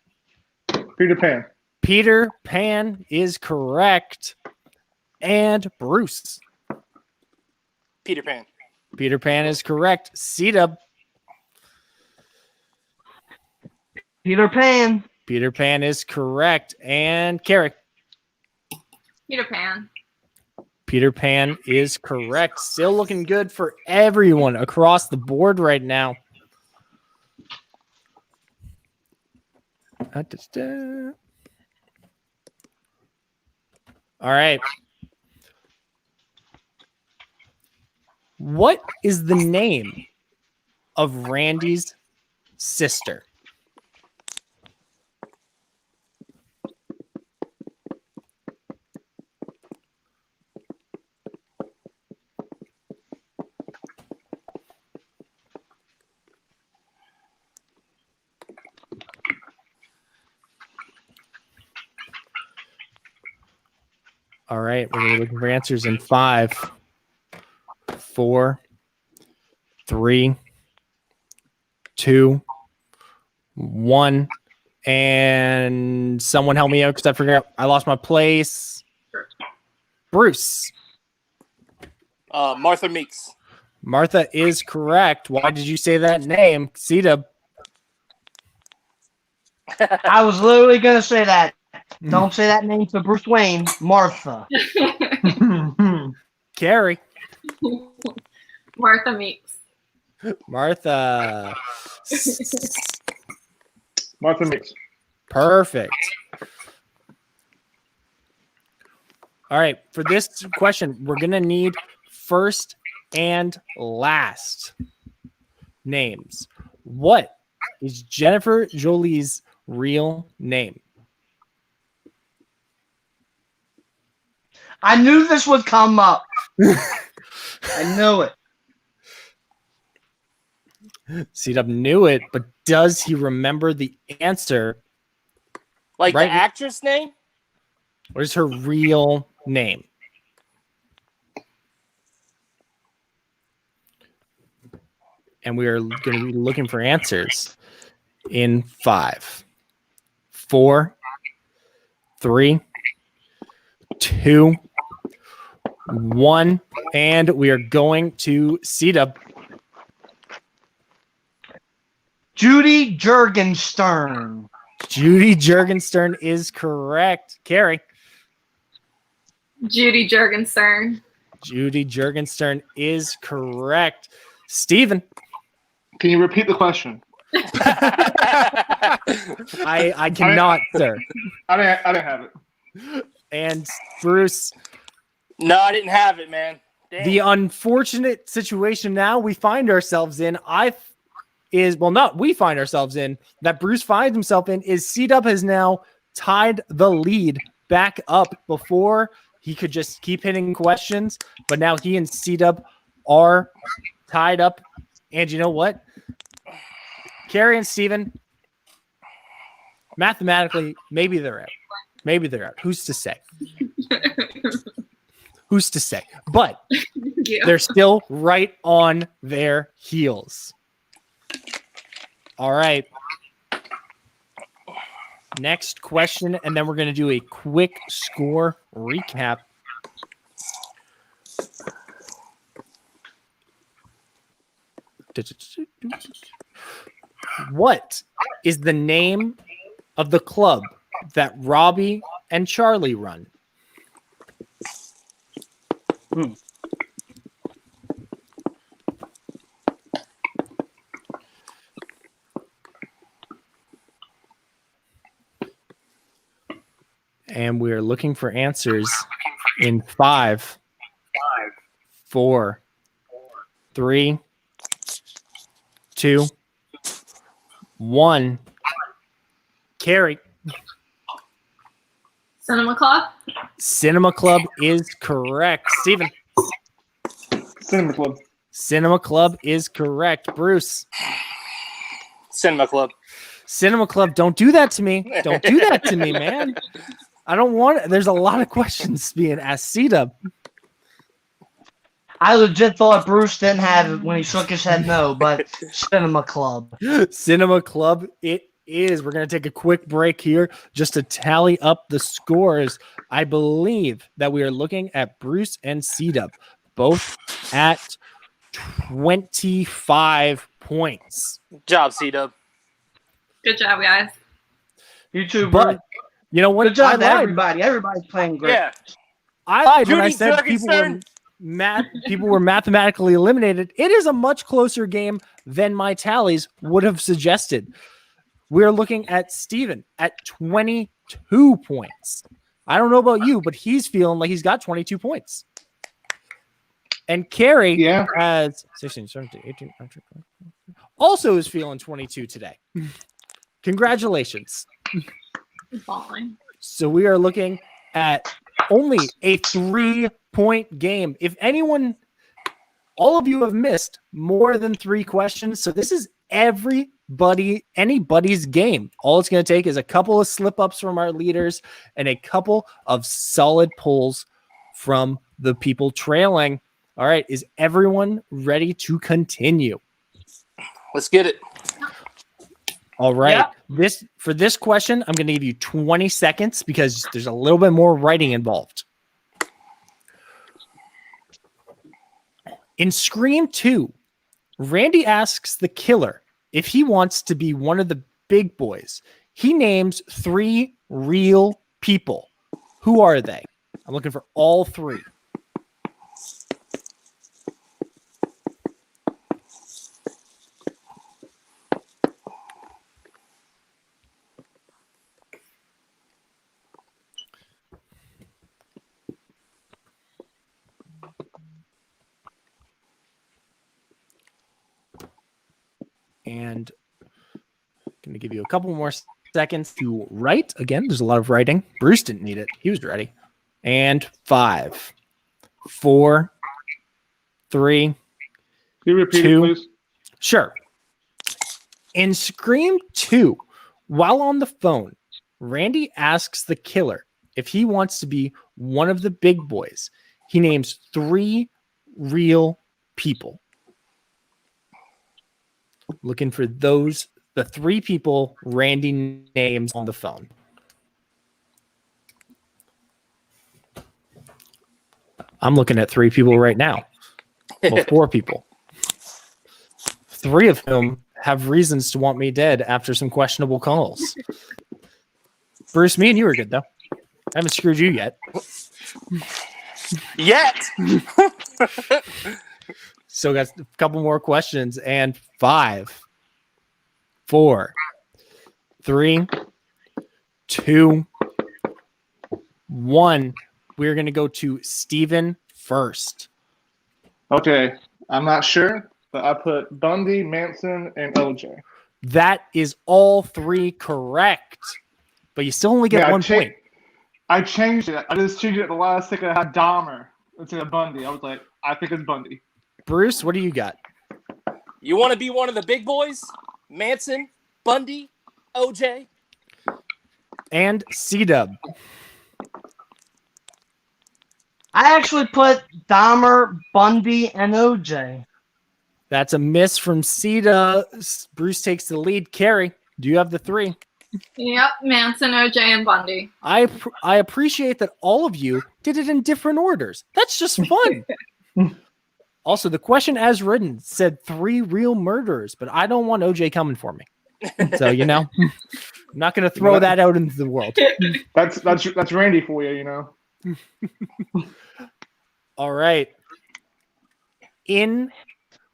Peter Pan. Peter Pan is correct. And Bruce. Peter Pan. Peter Pan is correct. C-Dub. Peter Pan. Peter Pan is correct. And Carrie. Peter Pan. Peter Pan is correct. Still looking good for everyone across the board right now. All right. What is the name of Randy's sister? All right, we're looking for answers in 5, 4, 3, 2, 1. And someone help me out because I forgot. I lost my place. Bruce. Martha Meeks. Martha is correct. Why did you say that name? C-Dub. I was literally going to say that. Don't say that name to Bruce Wayne. Martha. Carrie. Martha Meeks. Martha. Martha Mix. Perfect. All right. For this question, we're going to need first and last names. What is Jennifer Jolie's real name? I knew this would come up. I knew it. C-Dub knew it, but does he remember the answer? Like Right. the actress name? What is her real name? And we are going to be looking for answers in 5, 4, 3, 2, 1, and we are going to C-Dub. Judy Jurgenstern. Judy Jurgenstern is correct. Carrie. Judy Jurgenstern. Judy Jurgenstern is correct. Steven. Can you repeat the question? I cannot, sir. I didn't have it. And Bruce. No, I didn't have it, man. Damn. The unfortunate situation now we find ourselves in, we find ourselves in, that Bruce finds himself in, is C-Dub has now tied the lead back up. Before he could just keep hitting questions, but now he and C-Dub are tied up. And you know what? Carrie and Steven, mathematically, maybe they're out. Maybe they're out. Who's to say? Who's to say? But Yeah. they're still right on their heels. All right. Next question, and then we're going to do a quick score recap. What is the name of the club that Robbie and Charlie run? And we're looking for answers in 5, 4, 3, 2, 1. Carrie. Cinema Club. Cinema Club is correct. Steven. Cinema Club. Cinema Club is correct. Bruce. Cinema Club. Cinema Club, don't do that to me. Don't do that to me, man. I don't want it. There's a lot of questions being asked. C-Dub. I legit thought Bruce didn't have it when he shook his head no, but Cinema Club. Cinema Club, it is. We're going to take a quick break here just to tally up the scores. I believe that we are looking at Bruce and C-Dub, both at 25 points. Good job, C-Dub. Good job, guys. You too, But Bruce. you know what? Good job to I lied. everybody. Everybody's playing great. Yeah. I lied when I Judy said people were mathematically eliminated. It is a much closer game than my tallies would have suggested. We're looking at Steven at 22 points. I don't know about you, but he's feeling like he's got 22 points. And Carrie has 16, 17, 18, 19, also is feeling 22 today. Congratulations. Falling. So we are looking at only a 3-point game. If anyone, all of you have missed more than 3 questions. So this is anybody's game. All it's going to take is a couple of slip-ups from our leaders and a couple of solid pulls from the people trailing. All right. Is everyone ready to continue? Let's get it. All right. Yeah. For this question, I'm going to give you 20 seconds because there's a little bit more writing involved. In Scream 2, Randy asks the killer if he wants to be one of the big boys. He names 3 real people. Who are they? I'm looking for all three. And I'm going to give you a couple more seconds to write. Again, there's a lot of writing. Bruce didn't need it. He was ready. And 5, 4, 3, Can you repeat 2. it, please? Sure. In Scream 2, while on the phone, Randy asks the killer if he wants to be one of the big boys. He names 3 real people. Looking for the 3 people Randy names on the phone. I'm looking at 3 people right now. Well, 4 people. 3 of whom have reasons to want me dead after some questionable calls. Bruce, me and you are good, though. I haven't screwed you yet. Yet. So got a couple more questions. And 5, 4, 3, 2, 1. We're going to go to Steven first. Okay, I'm not sure, but I put Bundy, Manson, and OJ. That is all 3 correct. But you still only get 1 point. I changed it. I just changed it at the last second. I had Dahmer instead of Bundy. I was like, I think it's Bundy. Bruce, what do you got? You want to be one of the big boys? Manson, Bundy, OJ. And C-Dub. I actually put Dahmer, Bundy, and OJ. That's a miss from C-Dub. Bruce takes the lead. Carrie, do you have the 3? Yep, Manson, OJ, and Bundy. I appreciate that all of you did it in different orders. That's just fun. Also, the question as written said 3 real murderers, but I don't want OJ coming for me. So, I'm not going to throw that out into the world. That's Randy for you, All right. In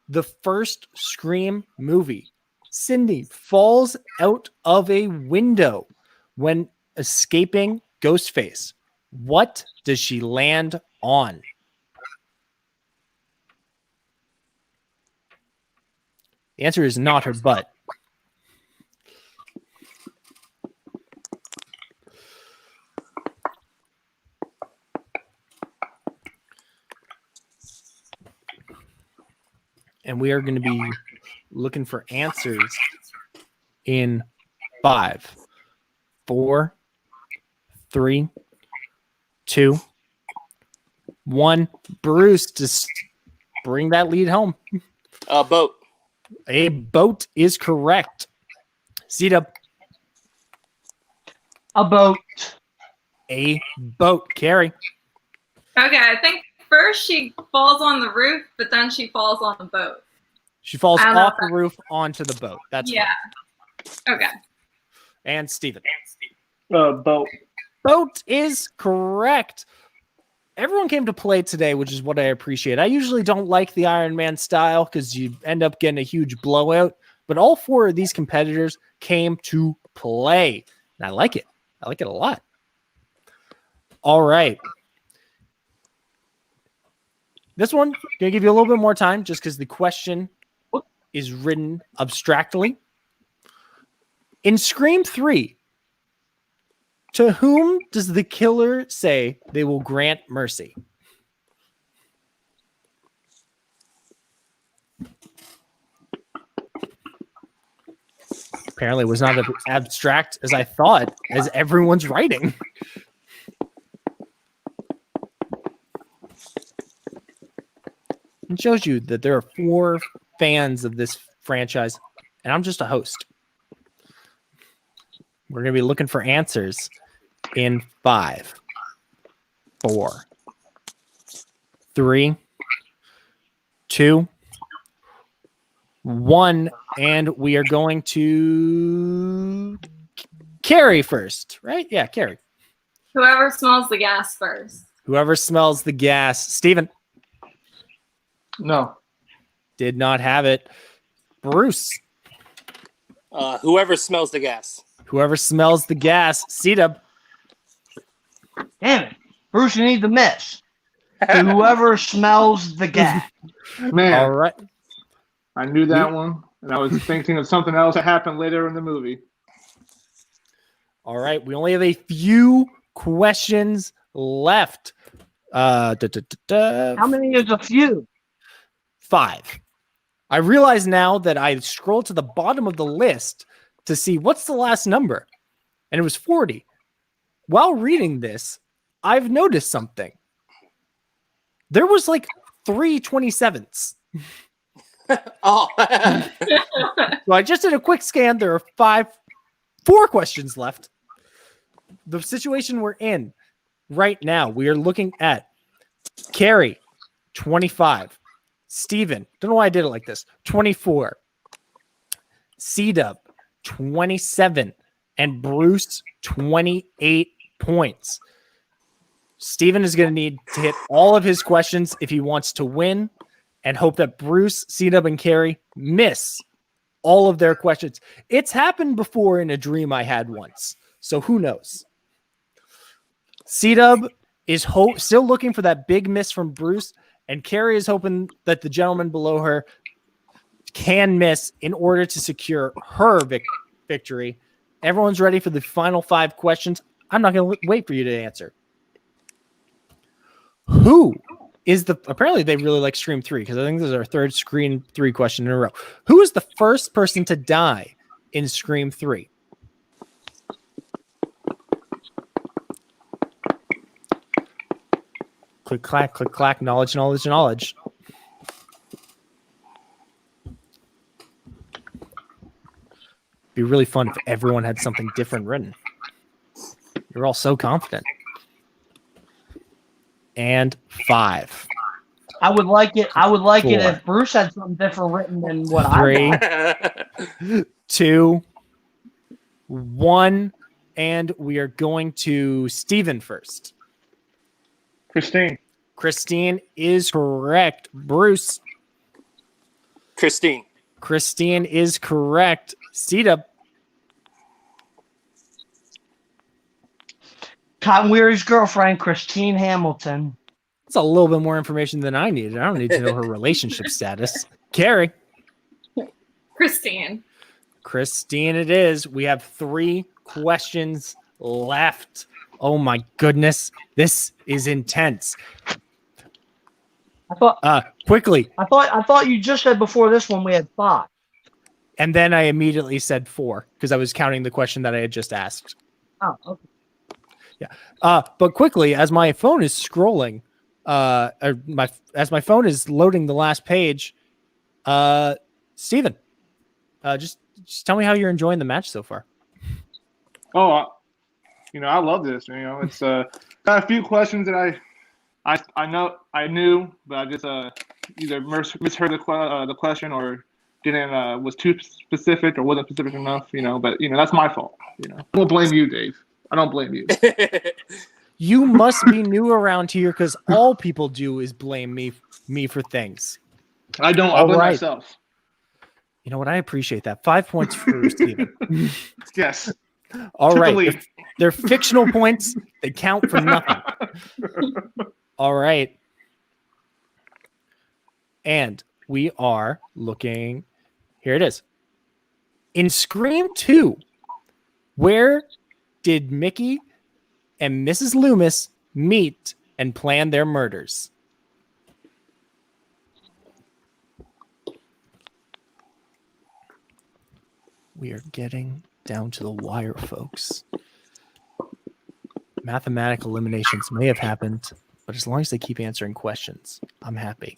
the first Scream movie, Cindy falls out of a window when escaping Ghostface. What does she land on? The answer is not her butt. And we are going to be looking for answers in 5, 4, 3, 2, 1. Bruce, just bring that lead home. Boat. A boat is correct. C-Dub. A boat. A boat. Carrie. Okay, I think first she falls on the roof, but then she falls on the boat. She falls I don't know off if the roof onto the boat. That's yeah. fine. Okay. And Steven. Boat. Boat is correct. Everyone came to play today, which is what I appreciate. I usually don't like the Iron Man style because you end up getting a huge blowout, but all 4 of these competitors came to play. And I like it. I like it a lot. All right. This one, going to give you a little bit more time just because the question is written abstractly. In Scream 3, to whom does the killer say they will grant mercy? Apparently it was not as abstract as I thought, as everyone's writing. It shows you that there are 4 fans of this franchise, and I'm just a host. We're going to be looking for answers in 5, 4, 3, 2, 1, and we are going to Carrie first, right? Yeah, Carrie. Whoever smells the gas first. Whoever smells the gas. Steven No. did not have it. Bruce. Whoever smells the gas. Whoever smells the gas. C-Dub. Damn it. Bruce, you need the miss. To whoever smells the gas. Man, All right. I knew that one, and I was thinking of something else that happened later in the movie. All right. We only have a few questions left. How many is a few? 5. I realize now that I scrolled to the bottom of the list to see what's the last number, and it was 40. While reading this, I've noticed something. There was like 3 27ths. Oh. So I just did a quick scan. There are 4 questions left. The situation we're in right now, we are looking at Carrie, 25. Steven, don't know why I did it like this, 24. C-Dub, 27. And Bruce, 28 points. Steven is going to need to hit all of his questions if he wants to win, and hope that Bruce, C-Dub, and Carrie miss all of their questions. It's happened before in a dream I had once, so who knows? C-Dub is still looking for that big miss from Bruce, and Carrie is hoping that the gentleman below her can miss in order to secure her victory. Everyone's ready for the final 5 questions. I'm not going to wait for you to answer. Who is apparently they really like Scream 3, because I think this is our third Scream 3 question in a row. Who is the first person to die in Scream 3? Click, clack, knowledge, knowledge, knowledge. Be really fun if everyone had something different written. You're all so confident. And 5. I would like it. I would like it 4. if Bruce had something different written than what 3, I got. 2, 1, and we are going to Steven first. Christine. Christine is correct. Bruce. Christine. Christine is correct. C-Dub. Cotton Weary's girlfriend, Christine Hamilton. That's a little bit more information than I needed. I don't need to know her relationship status. Carrie. Christine. Christine it is. We have 3 questions left. Oh my goodness. This is intense. I thought Quickly. I thought you just said before this one we had 5. And then I immediately said 4 because I was counting the question that I had just asked. Oh, okay. Yeah. But quickly, as my phone is scrolling, as my phone is loading the last page, Steven, just tell me how you're enjoying the match so far. Oh, I love this. It's got a few questions that I knew, but I just either misheard the question or didn't was too specific or wasn't specific enough. But that's my fault. I don't blame you, Dave. I don't blame you. You must be new around here because all people do is blame me for things. I don't. I blame myself. You know what? I appreciate that. 5 points for Steven. Yes. All right. They're fictional points. They count for nothing. All right. And we are looking. Here it is. In Scream 2, where did Mickey and Mrs. Loomis meet and plan their murders? We are getting down to the wire, folks. Mathematical eliminations may have happened, but as long as they keep answering questions, I'm happy.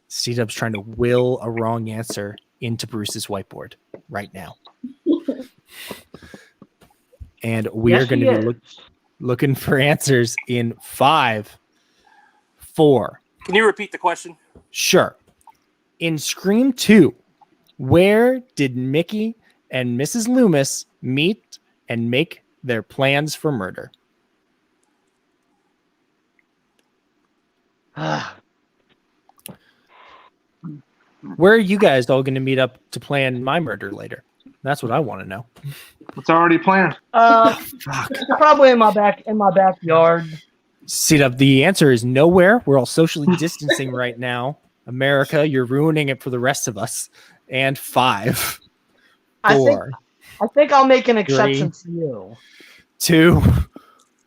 C-Dub's trying to will a wrong answer into Bruce's whiteboard right now. And we are going to be looking for answers in 5, 4. Can you repeat the question? Sure. In Scream 2, where did Mickey and Mrs. Loomis meet and make their plans for murder? Where are you guys all going to meet up to plan my murder later? That's what I want to know. It's already planned. Fuck. Probably in my backyard. C-Dub, the answer is nowhere. We're all socially distancing right now. America, you're ruining it for the rest of us. And 5, I 4, think I'll make an exception for you. 2,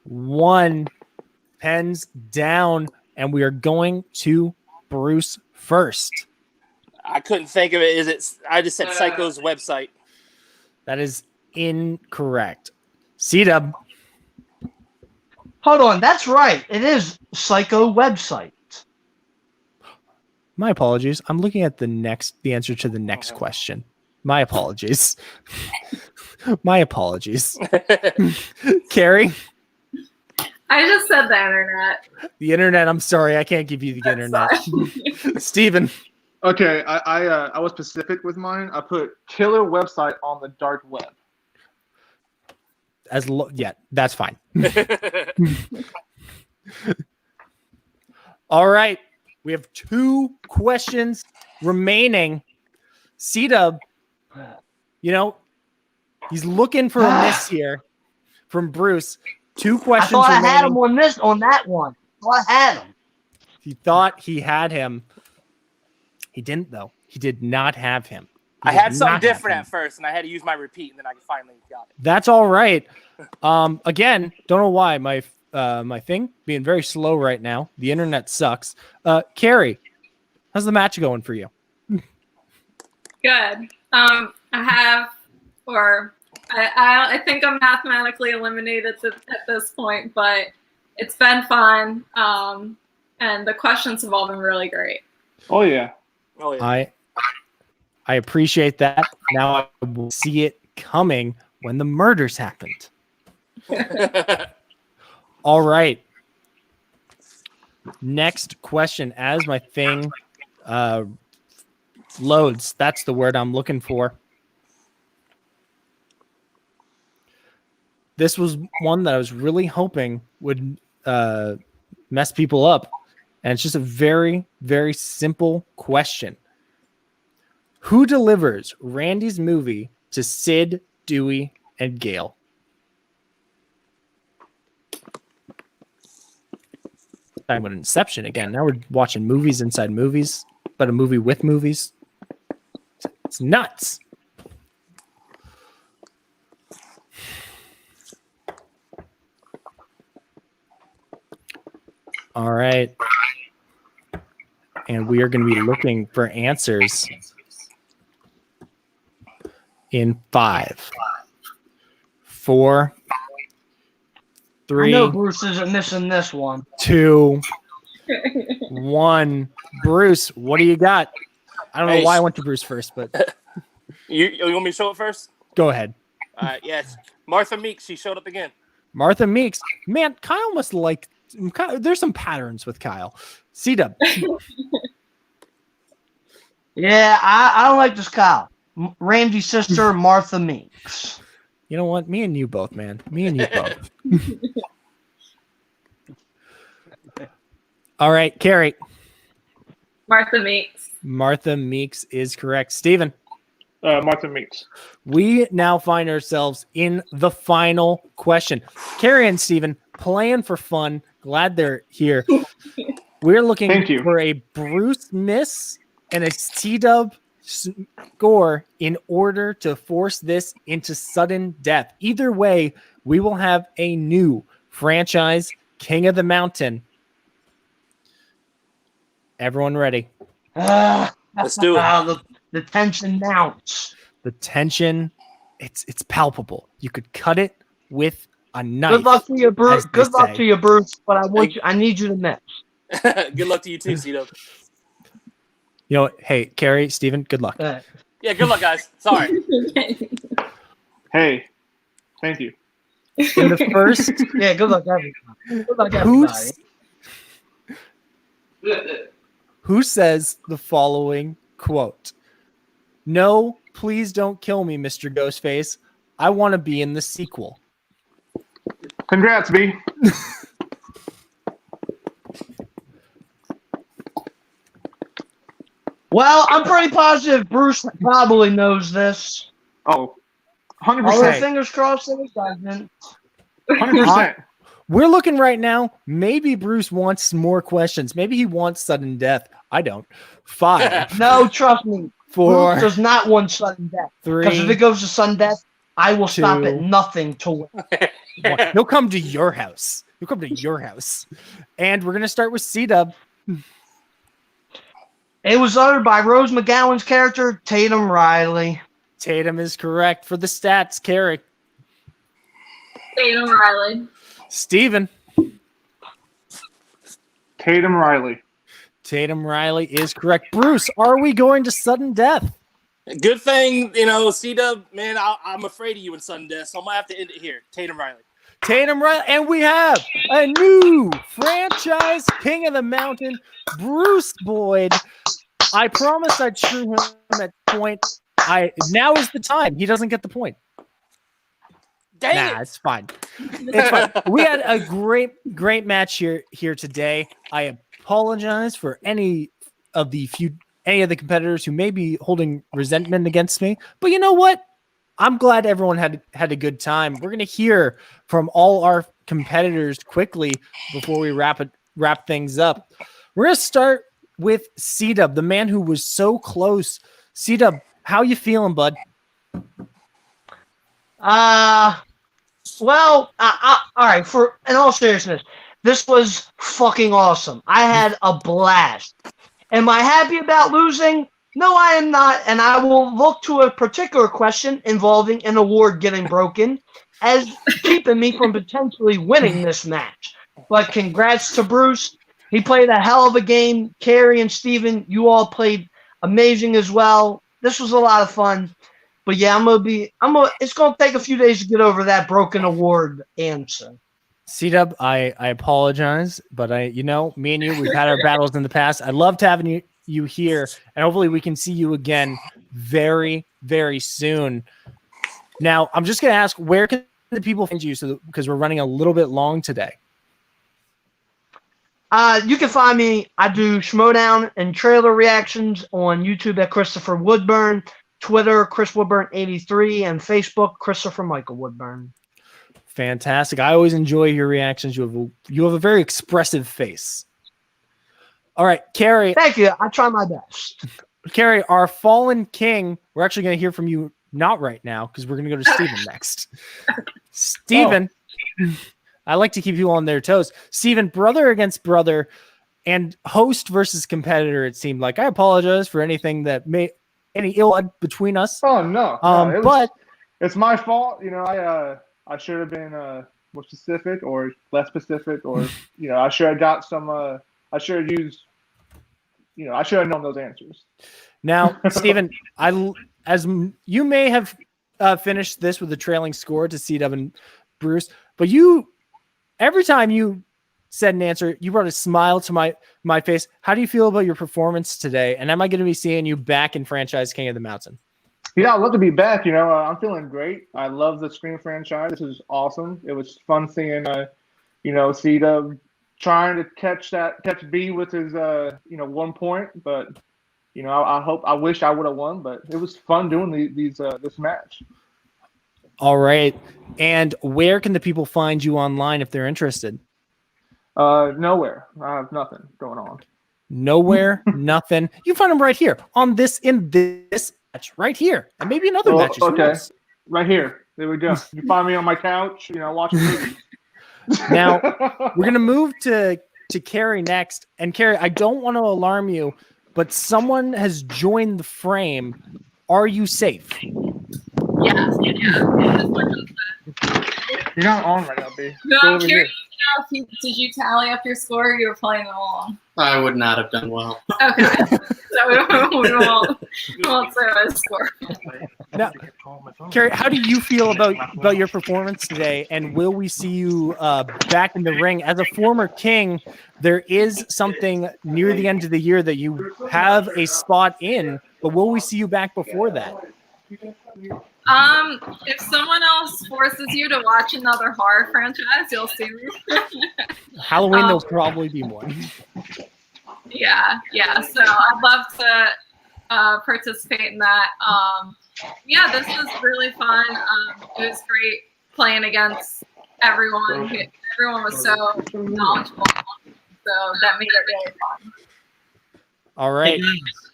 1. Pens down, and we are going to Bruce first. I couldn't think of it. I just said Psycho's website. That is incorrect. C-Dub. Hold on, that's right. It is Psycho website. My apologies. I'm looking at the answer to the next question. My apologies. My apologies. Carrie? I just said the internet. The internet. I'm sorry. I can't give you the internet. Steven. Okay, I was specific with mine. I put killer website on the dark web. Yeah, that's fine. All right. We have 2 questions remaining. C-Dub, he's looking for a miss here from Bruce. 2 questions I thought remaining. I had him on that one. I had him. He thought he had him. He didn't, though. He did not have him. I had something different at first, and I had to use my repeat, and then I finally got it. That's all right. Again, don't know why my thing being very slow right now. The internet sucks. Carrie, how's the match going for you? Good. I think I'm mathematically eliminated at this point, but it's been fun. And the questions have all been really great. Oh yeah. I appreciate that. Now I will see it coming when the murders happened. All right. Next question. As my thing loads, that's the word I'm looking for. This was one that I was really hoping would mess people up. And it's just a very, very simple question. Who delivers Randy's movie to Sid, Dewey, and Gail? I'm with Inception again. Now we're watching movies inside movies, but a movie with movies. It's nuts. All right. And we are going to be looking for answers in 5, 4, 3. I know Bruce isn't missing this one. 2, 1. Bruce, what do you got? I don't know why I went to Bruce first, but you want me to show it first? go ahead. Yes. Martha Meeks, she showed up again. Martha Meeks. Man, Kyle must like. There's some patterns with Kyle. C-Dub. Yeah, I don't like this Kyle. Randy's sister, Martha Meeks. You know what? Me and you both, man. Me and you both. All right, Carrie. Martha Meeks. Martha Meeks is correct. Steven. Martha Meeks. We now find ourselves in the final question. Carrie and Steven, playing for fun. Glad they're here. We're looking for a Bruce miss and a C-Dub score in order to force this into sudden death. Either way, we will have a new franchise King of the Mountain. Everyone ready? Let's do it. The tension mounts. The tension, it's palpable. You could cut it with a knife. Good luck to you, Bruce. Good luck to you, Bruce. But I need you to miss. Good luck to you too, C-Dub. You know, hey, Carrie, Steven, good luck. Yeah, good luck, guys. Sorry. Hey, thank you. In the first, Yeah, good luck, everybody. Good luck, everybody. Who says the following quote? No, please don't kill me, Mr. Ghostface. I want to be in the sequel. Congrats, B. Well, I'm pretty positive Bruce probably knows this. Oh, 100%. All right, fingers crossed that he doesn't. 100%. We're looking right now. Maybe Bruce wants more questions. Maybe he wants sudden death. I don't. 5. No, trust me. 4. Bruce does not want sudden death. 3. Because if it goes to sudden death, I will stop 2. at nothing to win. He'll come to your house. He'll come to your house. And we're going to start with C-Dub. It was uttered by Rose McGowan's character, Tatum Riley. Tatum is correct. For the stats, Carrie. Tatum Riley. Steven. Tatum Riley. Tatum Riley is correct. Bruce, are we going to sudden death? Good thing, C-Dub, man, I'm afraid of you in sudden death, so I'm going to have to end it here. Tatum Riley. Tatum Riley. And we have a new franchise king of the mountain, Bruce Boyd. I promised I'd screw him at point. Now is the time. He doesn't get the point. Dang it. It's fine. It's fine. We had a great match here today. I apologize for any of the competitors who may be holding resentment against me. But you know what? I'm glad everyone had a good time. We're gonna hear from all our competitors quickly before we wrap things up. We're gonna start with C-Dub, the man who was so close. C-Dub, how you feeling, bud? Well, all right, in all seriousness, this was fucking awesome. I had a blast. Am I happy about losing? No, I am not, and I will look to a particular question involving an award getting broken as keeping me from potentially winning this match. But congrats to Bruce. He played a hell of a game. Carrie and Steven, you all played amazing as well. This was a lot of fun. But yeah, it's gonna take a few days to get over that broken award answer. C-Dub, I apologize, but me and you, we've had our battles in the past. I loved having you here, and hopefully we can see you again very, very soon. Now, I'm just gonna ask, where can the people find you? Because we're running a little bit long today. You can find me. I do Schmodown and trailer reactions on YouTube at Christopher Woodburn, Twitter Chris Woodburn 83, and Facebook Christopher Michael Woodburn. Fantastic. I always enjoy your reactions. You have a very expressive face. All right, Carrie. Thank you. I try my best. Carrie, our fallen king, we're actually going to hear from you not right now because we're going to go to Steven next. Steven, I like to keep you on their toes. Steven, brother against brother and host versus competitor, it seemed like. I apologize for anything that any ill blood between us. Oh, no. But it's my fault. I should have been more specific or less specific, or I should have got some. I should have used. I should have known those answers. Now, Steven, as you may have finished this with a trailing score to C-Dub and Bruce, but every time you said an answer, you brought a smile to my face. How do you feel about your performance today? And am I going to be seeing you back in Franchise King of the Mountain? Yeah, I'd love to be back. I'm feeling great. I love the Scream franchise. This is awesome. It was fun seeing, C-Dub trying to catch B with his, 1 point. But, I wish I would have won. But it was fun doing this match. All right. And where can the people find you online if they're interested? Nowhere. I have nothing going on. Nowhere, nothing. You can find them right here in this match right here, and maybe another match. Okay, right here. There we go. You find me on my couch, watching movies. Now we're gonna move to Carrie next, and Carrie, I don't want to alarm you, but someone has joined the frame. Are you safe? Yeah. You're not on right now, B. No, Go I'm over curious here. to know did you tally up your score or you were playing along? I would not have done well. Okay. So we won't say my score. Now, Carrie, how do you feel about your performance today? And will we see you back in the ring? As a former king, there is something near the end of the year that you have a spot in, but will we see you back before that? If someone else forces you to watch another horror franchise, you'll see me. Halloween, there'll probably be one. Yeah. So I'd love to participate in that. Yeah, this was really fun. It was great playing against everyone. Everyone was so knowledgeable, so that made it really fun. All right. Hey guys,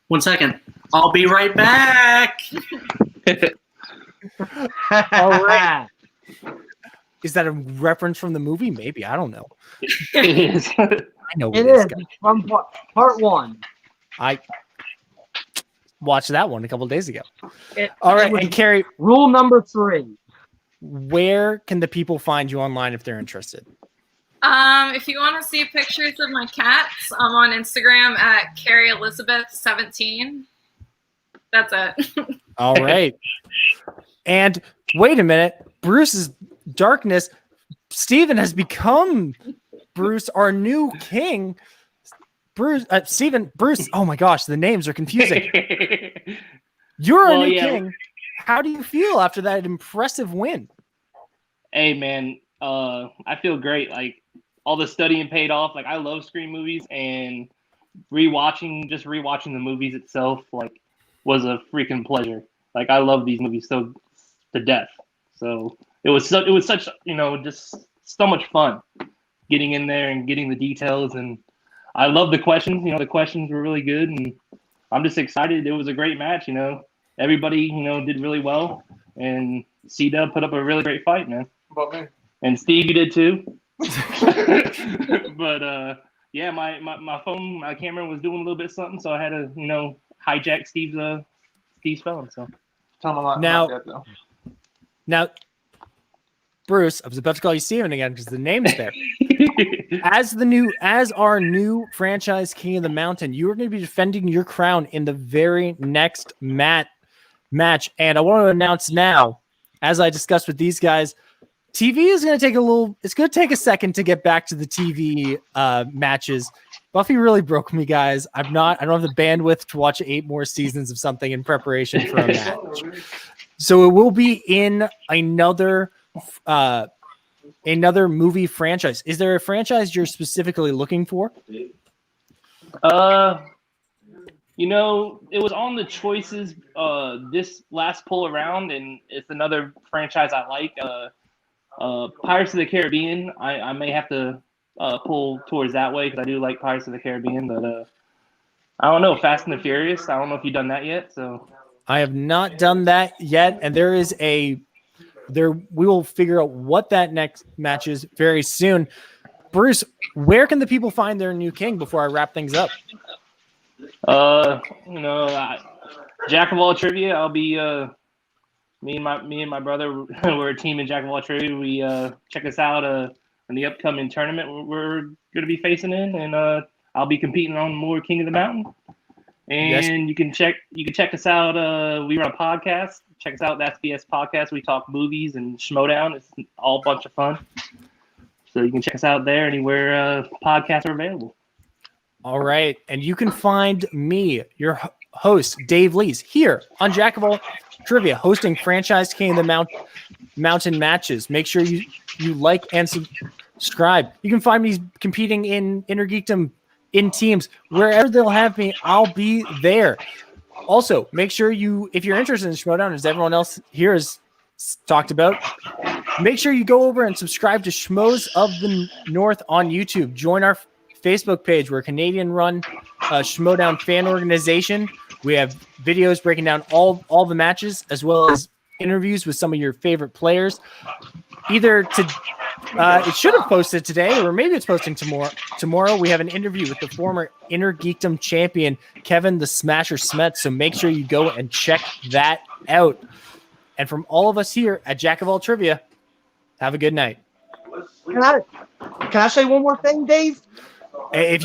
1 second. I'll be right back. All right. Is that a reference from the movie? Maybe. I don't know. It is. I know It this is guy. from part 1. I watched that one a couple days ago. It- All it right. was And Carrie, Rule number 3. where can the people find you online if they're interested? If you want to see pictures of my cats, I'm on Instagram at Carrie Elizabeth 17. That's it. All right. And wait a minute. Bruce's darkness. Steven has become Bruce, our new king. Bruce, Steven, Bruce. Oh my gosh, the names are confusing. You're a new king. How do you feel after that impressive win? Hey man, I feel great. Like all the studying paid off. Like I love Scream movies, and rewatching the movies itself, like, was a freaking pleasure. Like I love these movies so to death. So it was such just so much fun getting in there and getting the details, and I love the questions. The questions were really good, and I'm just excited. It was a great match. Everybody did really well, and C-Dub put up a really great fight, man. About me. And Steve, you did too. But yeah, my phone, my camera was doing a little bit something, so I had to hijack Steve's phone. So Tell him I'm not Now- dead, though. Now, Bruce, I was about to call you Steven again because the name's there. As our new franchise king of the mountain, you are going to be defending your crown in the very next match. And I want to announce now, as I discussed with these guys, TV is going to take it's going to take a second to get back to the TV matches. Buffy really broke me, guys. I don't have the bandwidth to watch 8 more seasons of something in preparation for a match. So it will be in another movie franchise. Is there a franchise you're specifically looking for? It was on the choices this last pull around, and it's another franchise I like. Pirates of the Caribbean. I may have to pull towards that way because I do like Pirates of the Caribbean, but I don't know. Fast and the Furious. I don't know if you've done that yet. So I have not done that yet, and we will figure out what that next match is very soon. Bruce, where can the people find their new king before I wrap things up? Jack of all trivia. I'll be me and my brother. We're a team in Jack of all trivia. We check us out in the upcoming tournament we're going to be facing in, and I'll be competing on more King of the Mountain. And Yes. you can check us out. We run a podcast. Check us out. That's BS Podcast. We talk movies and Schmodown. It's all a bunch of fun. So you can check us out there anywhere podcasts are available. All right. And you can find me, your host, Dave Lees, here on Jack of All Trivia, hosting Franchise King of the Mountain matches. Make sure you like and subscribe. You can find me competing in Inner Geekdom in teams. Wherever they'll have me, I'll be there. Also, make sure if you're interested in Schmodown, as everyone else here has talked about, make sure you go over and subscribe to Schmoes of the North on YouTube. Join our Facebook page. We're a Canadian-run Schmodown fan organization. We have videos breaking down all the matches, as well as interviews with some of your favorite players. It should have posted today, or maybe it's posting tomorrow. We have an interview with the former Inner Geekdom champion, Kevin the Smasher Smet. So make sure you go and check that out. And from all of us here at Jack of All Trivia, have a good night. Can I say one more thing, Dave? If you